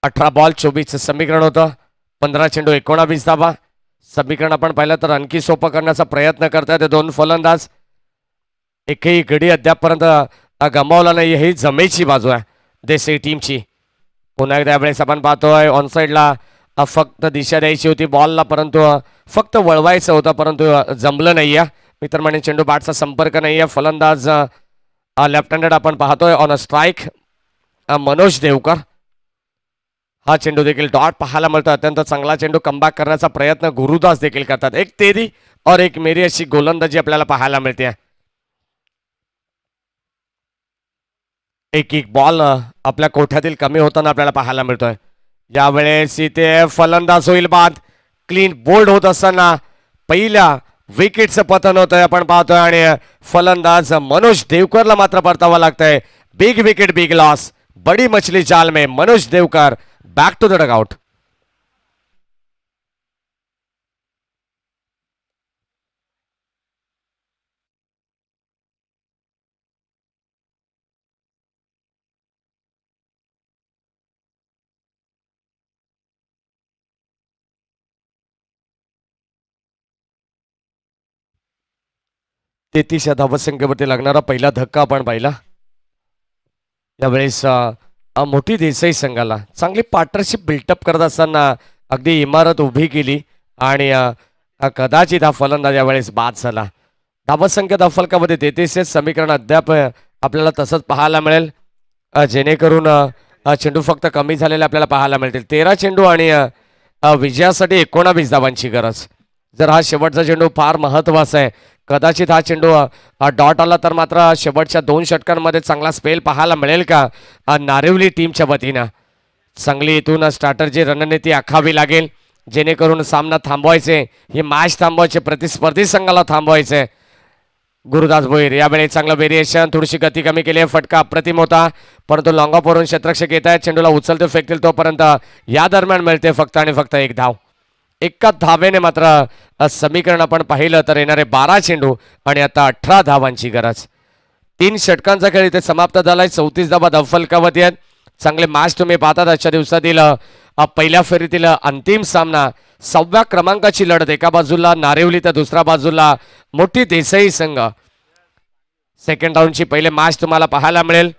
18 बॉल 24 समीकरण होतं. 15 चेंडू 19 धावा. समीकरण आपण पाहिलं तर आणखी सोपं करण्याचा प्रयत्न करतात ते 2 फलंदाज. एकही गडी अद्यापपर्यंत गमावला नाही, ही जमेची बाजू आहे देसाई टीमची. पुन्हा एकदा यावेळेस आपण पाहतोय ऑन साईडला फक्त दिशा द्यायची होती बॉलला, परंतु फक्त वळवायचं होतं परंतु जमलं नाही आहे. मित्रमंडळी चेंडू बॅटचा संपर्क नाही आहे. फलंदाज लेफ्ट हँडेड आपण पाहतोय. On a strike Manoj Devkar. हा चेंडू देखील डॉट पाहायला मिळतो. अत्यंत चांगला चेंडू कमबॅक करण्याचा प्रयत्न गुरुदास देखील करतात. एक तेरी और एक मेरी अशी गोलंदाजी आपल्याला पाहायला मिळते. एक बॉल आपल्या कोठ्यातील कमी होताना आपल्याला पाहायला मिळतोय. यावेळेस इथे फलंदाज होईल बाद. क्लीन बोल्ड होत असताना पहिल्या विकेटचं पतन होतंय आपण पाहतोय आणि फलंदाज मनोज देवकरला मात्र परतावं लागतंय. Big wicket big loss. बड़ी मछली जाल में Manoj Devkar back to the dugout. तेहतीस या धावसंख्येवरती लागणारा पहिला धक्का आपण पाहिला. यावेळेस मोठी देसाई संघाला चांगली पार्टनरशिप बिल्टअप करत असताना अगदी इमारत उभी केली आणि कदाचित हा फलंदाज यावेळेस बाद झाला. धावसंख्या धावफलकामध्ये 33 समीकरण अद्याप आपल्याला तसंच पाहायला मिळेल जेणेकरून चेंडू फक्त कमी झालेले आपल्याला पाहायला मिळतील. 13 चेंडू आणि विजयासाठी 19 धावांची गरज. जर हा शेवटचा चेंडू फार महत्वाचा आहे, कदाचित हा चेंडू डॉट आला तर मात्र शेवटच्या 2 षटकांमध्ये चांगला स्पेल पाहायला मिळेल का नारिवली टीमच्या वतीनं. चांगली इथून स्ट्रॅटर्जी रणनीती आखावी लागेल जेणेकरून सामना थांबवायचे, ही मॅच थांबवायचे, प्रतिस्पर्धी संघाला थांबवायचे. गुरुदास भोईर यावेळी चांगलं व्हेरिएशन, थोडीशी गती कमी केली आहे. फटका अप्रतिम होता परंतु लॉंग ऑफ वरून क्षेत्ररक्षक येत आहेत. चेंडूला उचलते फेकतील तोपर्यंत या दरम्यान मिळते फक्त आणि फक्त 1 धाव. एका धावेने मात्र समीकरण आपण पाहिलं तर येणारे 12 चेंडू आणि आता 18 धावांची गरज. 3 षटकांचा खेळ इथे समाप्त झालाय. 34 धावा धावफलकावरती आहेत. चांगले मॅच तुम्ही पाहतात आजच्या दिवसातील पहिल्या फेरीतील अंतिम सामना. 6व्या क्रमांकाची लढत. एका बाजूला नारिवली तर दुसऱ्या बाजूला मोठी देसाई संघ. सेकंड राऊंडची पहिले मॅच तुम्हाला पाहायला मिळेल.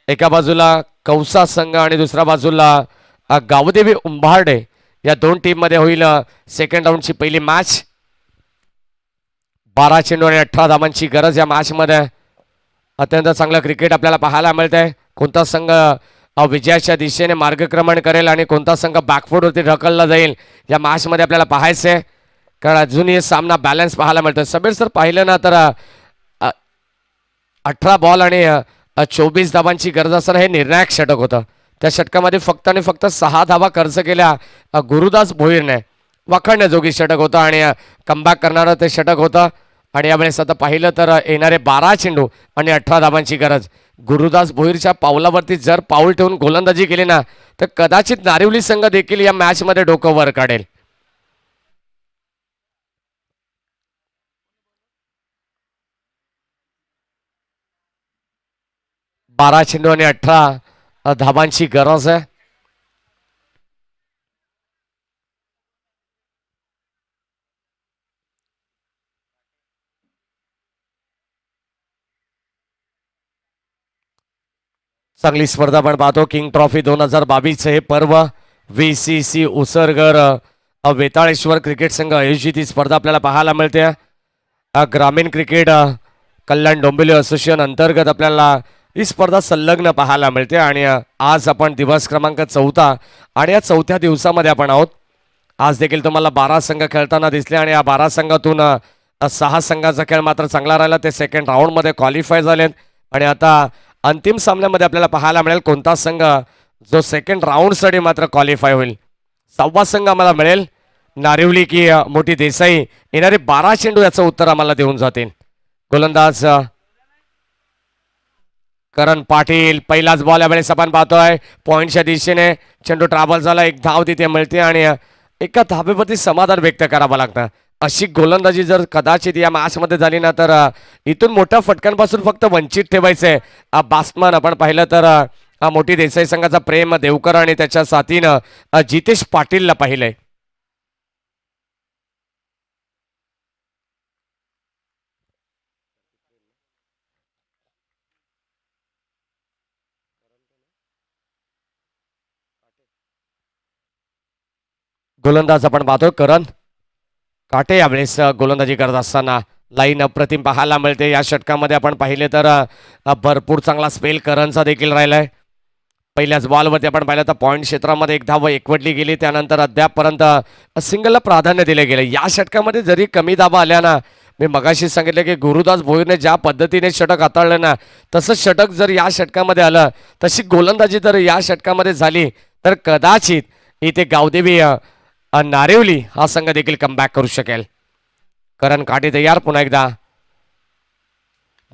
एका बाजूला कौसा संघ आणि दुसऱ्या बाजूला गावदेवी उंभारडे या 2 टीम मध्ये होईल सेकंड राऊंडची पहिली मॅच. 12 चेंडू आणि 18 धावांची गरज या मॅच मध्ये. अत्यंत चांगलं क्रिकेट आपल्याला पाहायला मिळतंय. कोणता संघ विजयाच्या दिशेने मार्गक्रमण करेल आणि कोणता संघ बॅकफूटवरती ढकलला जाईल या मॅच मध्ये आपल्याला पाहायचंय, कारण अजूनही सामना बॅलन्स पाहायला मिळतोय. सबीर सर पाहिलं ना तर 18 बॉल आणि 24 धावांची गरज असताना हे निर्णायक षटक होतं. त्या षटकामध्ये फक्त आणि फक्त 6 धावा खर्च केल्या गुरुदास भोईरने. वाखाणण्याजोगी षटक होतं आणि कमबॅक करणारं ते षटक होतं. आणि यावेळेस आता पाहिलं तर येणारे 12 चेंडू आणि 18 धाबांची गरज. गुरुदास भोईरच्या पावलावरती जर पाऊल ठेवून गोलंदाजी केली ना तर कदाचित नारिवली संघ देखील या मॅच मध्ये डोकं वर काढेल. बारा चेंडू आणि 18 धाबांची गरज आहे. चांगली स्पर्धा आपण पाहतो. किंग ट्रॉफी 2022 हे पर्व VCC उसरगर वेताळेश्वर क्रिकेट संघ आयोजित ही स्पर्धा आपल्याला पाहायला मिळते. ग्रामीण क्रिकेट कल्याण डोंबिवली असोसिएशन अंतर्गत आपल्याला ही स्पर्धा संलग्न पाहायला मिळते. आणि आज आपण दिवस क्रमांक 4 आणि या 4थ्या दिवसामध्ये आपण आहोत. आज देखील तुम्हाला 12 संघ खेळताना दिसले आणि या 12 संघातून 6 संघाचा खेळ मात्र चांगला राहिला. ते सेकंड राऊंडमध्ये क्वालिफाय झालेत आणि आता अंतिम सामन्यामध्ये आपल्याला पाहायला मिळेल कोणता संघ जो सेकंड राऊंडसाठी मात्र क्वालिफाय होईल. 6वा संघ आम्हाला मिळेल नारिवली की मोठी देसाई. येणारे 12 चेंडू याचं उत्तर आम्हाला देऊन जातील. गोलंदाज करण पाटील. पहिलाच बॉल यावेळेस आपण पाहतोय पॉइंटच्या दिशेने. चेंडू ट्रॅव्हल झाला. एक धाव तिथे मिळते आणि एका धावेवरती समाधान व्यक्त करावं लागतं. अशी गोलंदाजी जर कदाचित या मॅच मध्ये झाली ना तर इथून मोठ्या फटक्यांपासून फक्त वंचित ठेवायचंय. बॅट्समन आपण पाहिलं तर मोठी देसाई संघाचा प्रेम देवकर आणि त्याच्या साथीनं जितेश पाटीलला पाहिलंय. गोलंदाज आपण पाहतोय करण काटे. यावेळेस गोलंदाजी करत असताना लाईन अप्रतिम पाहायला मिळते. या षटकामध्ये आपण पाहिले तर भरपूर चांगला स्पेल करणचा देखील राहिलाय. पहिल्याच बॉलवरती आपण पाहिलं तर पॉईंट क्षेत्रामध्ये एक धाव एकवटली गेली. त्यानंतर अद्यापपर्यंत सिंगलला प्राधान्य दिलं गेलं. या षटकामध्ये जरी कमी धावा आल्या ना, मी मगाशी सांगितलं की गुरुदास भोईरने ज्या पद्धतीने षटक हाताळलं ना तसंच षटक जर या षटकामध्ये आलं, तशी गोलंदाजी जर या षटकामध्ये झाली तर कदाचित इथे गावदेवी नारिवली हा संघ देखील कमबॅक करू शकेल. करण काटे तयार. पुन्हा एकदा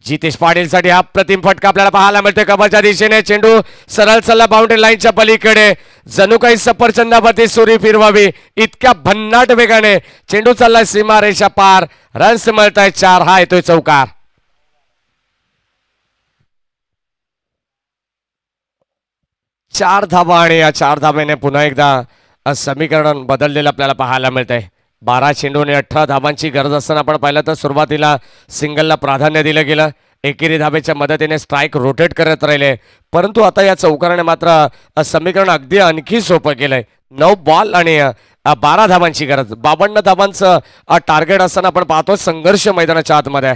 जितेश पाटील साठी हा प्रतिम फटका आपल्याला पाहायला मिळतोय. कबरच्या दिशेने चेंडू सरळ चालला बाउंड्री लाईनच्या पलीकडे. जणू काही सफरचंदावरती सुरी फिरवावी इतक्या भन्नाट वेगाने चेंडू चाललाय सीमारेषा पार. रन्स मिळताय 4. हा येतोय चौकार. चार धावा आणि या 4 धाब्याने पुन्हा एकदा समीकरण बदललेलं आपल्याला पाहायला मिळतंय. 12 चेंडू आणि 18 धाबांची गरज असताना आपण पाहिलं तर सुरुवातीला सिंगलला प्राधान्य दिलं गेलं. एकेरी धाबेच्या मदतीने स्ट्राईक रोटेट करत राहिले. परंतु आता या चौकाराने मात्र समीकरण अगदी आणखी सोपं केलंय. 9 बॉल आणि 12 धाबांची गरज. 52 धाबांचं टार्गेट असताना आपण पाहतो संघर्ष मैदानाच्या आतमध्ये.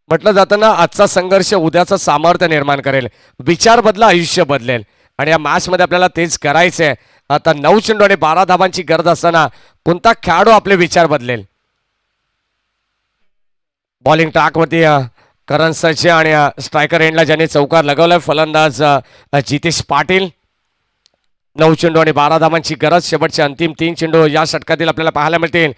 म्हटलं जातं ना, आजचा संघर्ष उद्याचं सामर्थ्य निर्माण करेल. विचार बदला आयुष्य बदलेल आणि या मॅचमध्ये आपल्याला तेच करायचंय. आता 9 चेंडू आणि 12 धाबांची गरज असताना कोणता खेळाडू आपले विचार बदलेल. बॉलिंग ट्रॅकवरती करण सच आणि स्ट्रायकर एंडला ज्याने चौकार लगवलाय फलंदाज जितेश पाटील. 9 चेंडू आणि 12 धाबांची गरज. शेवटचे अंतिम 3 चेंडू या षटकातील आपल्याला पाहायला मिळतील.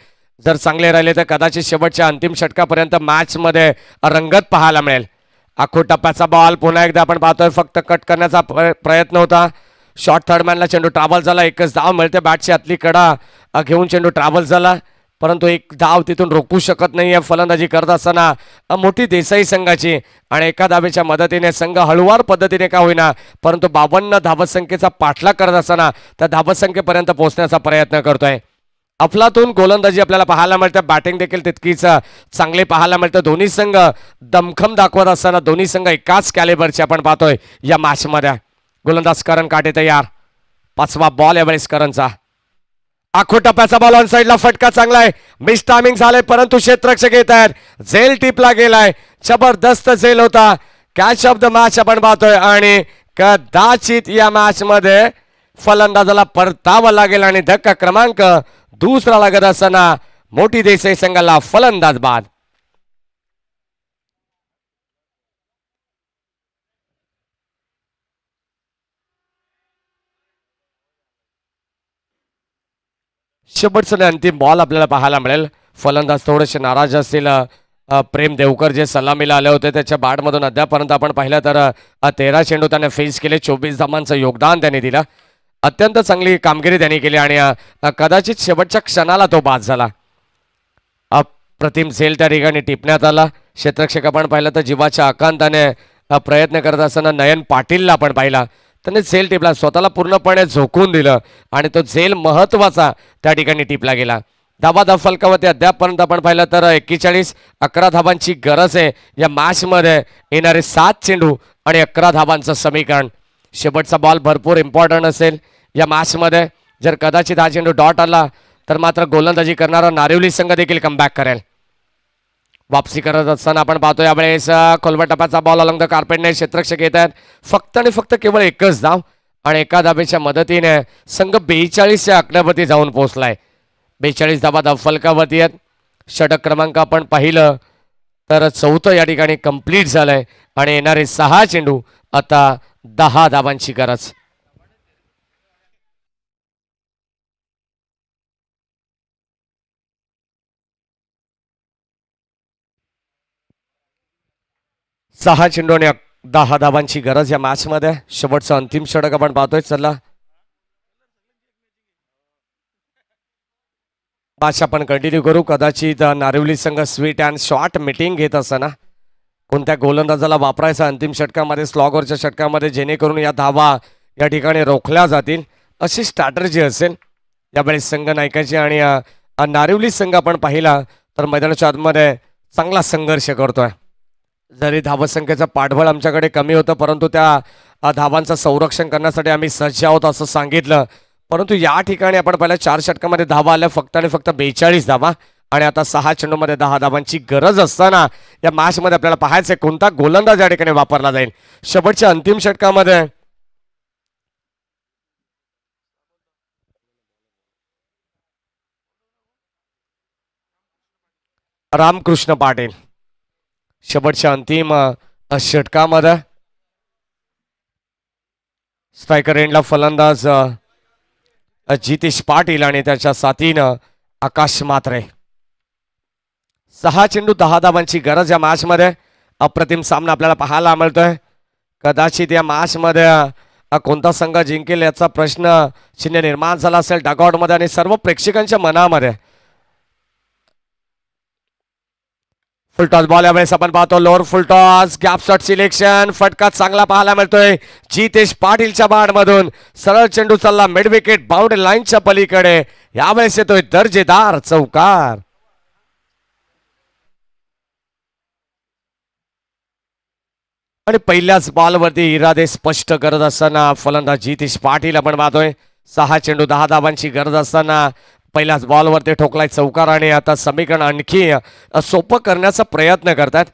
जर चांगले राहिले तर कदाचित शेवटच्या अंतिम षटकापर्यंत मॅच मध्ये रंगत पाहायला मिळेल. आखो टप्प्याचा बॉल पुन्हा एकदा आपण पाहतोय. फक्त कट करण्याचा प्रयत्न होता. शॉर्ट थर्डमॅनला चेंडू ट्रॅव्हल झाला. एकच धाव मिळते. बॅटची आतली कडा घेऊन चेंडू ट्रॅव्हल झाला, परंतु एक धाव तिथून रोखू शकत नाही. फलंदाजी करत असताना मोठी देसाई संघाची आणि एका धावेच्या मदतीने संघ हळुवार पद्धतीने का होईना परंतु 52 धावसंख्येचा पाठलाग करत असताना त्या धावसंख्येपर्यंत पोहोचण्याचा प्रयत्न करतोय. अफलातून गोलंदाजी आपल्याला पाहायला मिळते. बॅटिंग देखील तितकीच चांगले पाहायला मिळतं. दोन्ही संघ दमखम दाखवत असताना दोन्ही संघ एकाच कॅलिबरचे आपण पाहतोय या मॅचमध्ये. गोलंदाज करण काटे तयार. 5वा बॉल यावेळेस करणचा. आखो टप्प्याचा बॉल ऑन साईडला. फटका चांगला आहे. मिस टायमिंग झालंय परंतु क्षेत्ररक्षक येत आहेत. झेल टिपला गेलाय. जबरदस्त झेल होता. कॅच ऑफ द मॅच आपण पाहतोय आणि कदाचित या मॅच मध्ये फलंदाजाला परतावं लागेल आणि धक्का क्रमांक 2 लागत असताना मोठी देसाई संघाला फलंदाज बाद. शेवटचा अंतिम बॉल आपल्याला पाहायला मिळेल. फलंदाज थोडेसे नाराज असतील प्रेम देवकर जे सलामीला आले होते त्याच्या बॅटमधून अद्यापर्यंत आपण पाहिलं तर 13 चेंडू त्याने फेस केले, 24 धावांचं योगदान त्यांनी दिलं. अत्यंत चांगली कामगिरी त्यांनी केली आणि कदाचित शेवटच्या क्षणाला तो बाद झाला. अप्रतिम झेल त्या ठिकाणी टिपण्यात आला. क्षेत्ररक्षक आपण पाहिलं तर जीवाच्या आकांताने प्रयत्न करत असताना नयन पाटीलला आपण पाहिला, त्याने झेल टिपला, स्वतःला पूर्णपणे झोकून दिलं आणि तो झेल महत्वाचा त्या ठिकाणी टिपला गेला. धाबा फलकावरती अद्यापर्यंत आपण पाहिलं तर 41 11 धाबांची गरज आहे या मॅचमध्ये. येणारे 7 चेंडू आणि 11 धाबांचं समीकरण. शेवटचा बॉल भरपूर इम्पॉर्टंट असेल या मॅचमध्ये. जर कदाचित हा चेंडू डॉट आला तर मात्र गोलंदाजी करणारा नारिवली संघ देखील कमबॅक करेल. वापसी करत असताना आपण पाहतो यावेळेस खोलवर टप्प्याचा बॉल अलॉंग द कार्पेटने क्षेत्ररक्षक येत आहेत. फक्त आणि फक्त केवळ एकच धाव आणि एका धाबेच्या मदतीने संघ 42च्या आकड्यावरती जाऊन पोहोचलाय. 42 धाबा फलकावरती आहेत. षटक क्रमांक आपण पाहिलं तर 4थं या ठिकाणी कंप्लीट झालंय आणि येणारे 6 चेंडू आता 10 धाबांची गरज. सहा चेंडू आणि 10 धाबांची गरज या मॅच मध्ये. शेवटचं अंतिम षटक आपण पाहतोय. चला मॅच आपण कंटिन्यू करू. कदाचित नारिवली संघ स्वीट अँड शॉर्ट मीटिंग घेत असताना कोणत्या गोलंदाजाला वापरायचा अंतिम षटकामध्ये, स्लॉगरच्या षटकामध्ये, जेणेकरून या धावा या ठिकाणी रोखल्या जातील अशी स्ट्रॅटर्जी असेल यावेळेस संघ नायकाची. आणि नारिवली संघ आपण पाहिला तर मैदानाच्या आतमध्ये चांगला संघर्ष करतोय. जरी धावसंख्येचं पाठबळ आमच्याकडे कमी होतं परंतु त्या धावांचं संरक्षण करण्यासाठी आम्ही सज्ज आहोत असं सांगितलं. परंतु या ठिकाणी आपण पहिल्या 4 षटकामध्ये धावा आल्या फक्त आणि फक्त 42 धावा आणि आता 6 चेंडूमध्ये 10 धावांची गरज असताना या मॅचमध्ये आपल्याला पाहायचंय कोणता गोलंदाज या ठिकाणी वापरला जाईल. शेवटच्या अंतिम षटकामध्ये रामकृष्ण पाटील. शेवटच्या अंतिम षटकामध्ये स्ट्रायकर एंडला फलंदाज जितेश पाटील आणि त्याच्या साथीनं आकाश म्हात्रे. 6 चेंडू 10 धावांची गरज या मॅच मध्ये. अप्रतिम सामना आपल्याला पाहायला मिळतोय. कदाचित या मॅच मध्ये कोणता संघ जिंकेल याचा प्रश्न चिन्ह निर्माण झाला असेल डगआउट मध्ये आणि सर्व प्रेक्षकांच्या मनामध्ये. फुल टॉस बॉल यावेळेस आपण पाहतो. लोअर फुल टॉस गॅप शॉट सिलेक्शन. फटका चांगला पाहायला मिळतोय जितेश पाटीलच्या बॅट मधून. सरळ चेंडू चालला मिड विकेट बाउंड्री लाईनच्या पलीकडे. यावेळेस येतोय दर्जेदार चौकार. आणि पहिल्याच बॉलवरती इरादे स्पष्ट करत असताना फलंदाज जितेश पाटील आपण पाहतोय. 6 चेंडू 10 धावांची गरज असताना पहिल्याच बॉलवरती ठोकलाय चौकार आणि आता समीकरण आणखी सोपं करण्याचा प्रयत्न करतात.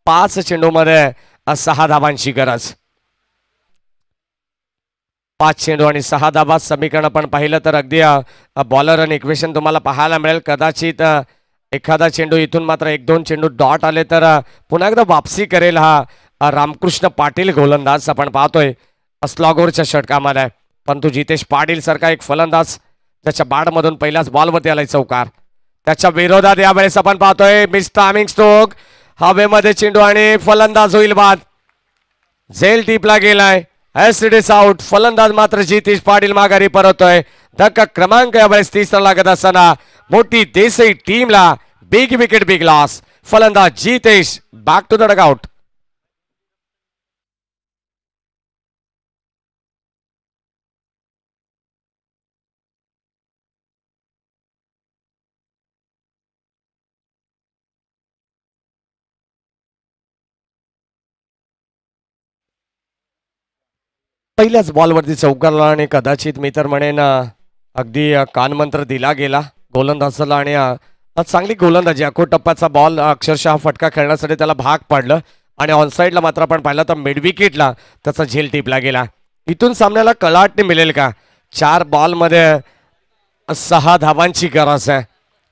5 चेंडूमध्ये 6 धावांची गरज. 5 चेंडू आणि 6 धावा समीकरण आपण पाहिलं तर अगदी बॉलर आणि इक्वेशन तुम्हाला पाहायला मिळेल. कदाचित एखादा चेंडू इथून मात्र 1-2 चेंडू डॉट आले तर पुन्हा एकदा वापसी करेल हा रामकृष्ण पाटील गोलंदाज आपण पाहतोय स्लॉगोरच्या षटकामध्ये. परंतु जितेश पाटील सारखा एक फलंदाज त्याच्या बॅटमधून पहिल्याच बॉलवरती आलाय चौकार. त्याच्या विरोधात यावेळेस आपण पाहतोय मिस टायमिंग स्ट्रोक. हवेमध्ये चेंडू आणि फलंदाज होईल बाद. झेल टिपला गेलाय. S out. फलंदाज मात्र जितेश पाटील माघारी परतोय. धक्का क्रमांक यावेळेस 3रा लागत असताना मोठी देसाई टीमला बिग विकेट बिग लॉस. फलंदाज Jitesh back to the dugout. पहिल्याच बॉलवरती चौकारला आणि कदाचित मी तर म्हणेन अगदी कानमंत्र दिला गेला गोलंदाजाला. आणि चांगली गोलंदाजी. अखो टप्प्याचा बॉल अक्षरशः फटका खेळण्यासाठी त्याला भाग पाडलं आणि ऑनसाईडला मात्र आपण पाहिलं तर मिड विकेटला त्याचा झेल टिपला गेला. इथून सामन्याला कलाटणी मिळेल का? 4 बॉलमध्ये 6 धावांची गरज आहे.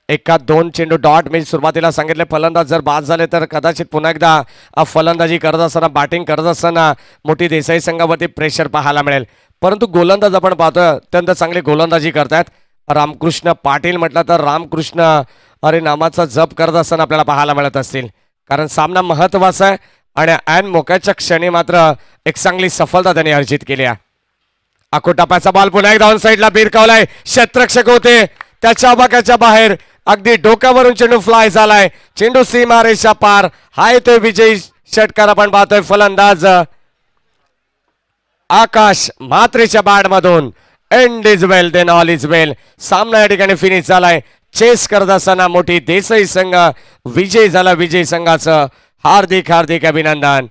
1-2 चेंडू डॉट. मी सुरुवातीला सांगितले फलंदाज जर बाद झाले तर कदाचित पुन्हा एकदा फलंदाजी करत असताना बॅटिंग करत असताना मोठी देसाई संघावरती प्रेशर पाहायला मिळेल. परंतु गोलंदाज आपण पाहतोय अत्यंत चांगली गोलंदाजी करतायत. रामकृष्ण पाटील म्हटलं तर रामकृष्ण अरे नामाचा जप करत असताना आपल्याला पाहायला मिळत असतील. कारण सामना महत्वाचा आहे आणि ऐन मोक्याच्या क्षणी मात्र एक चांगली सफलता त्यांनी अर्जित केली आहे. आकोटापाचा बॉल पुन्हा एकदा ऑन साईडला भिरकावलाय. क्षेत्ररक्षक होते त्याच्या आबाक्याच्या बाहेर अगदी डोक्यावरून चेंडू फ्लाय झालाय. चेंडू सीमारेषा पार. हा येतोय विजयी षटकार. आपण पाहतोय फलंदाज आकाश म्हात्रेच्या बॅट मधून. End is well then all is well. सामना या ठिकाणी फिनिश झालाय. चेस करत असताना मोठी देसाई संघ विजयी झाला. विजयी संघाचं हार्दिक हार्दिक अभिनंदन.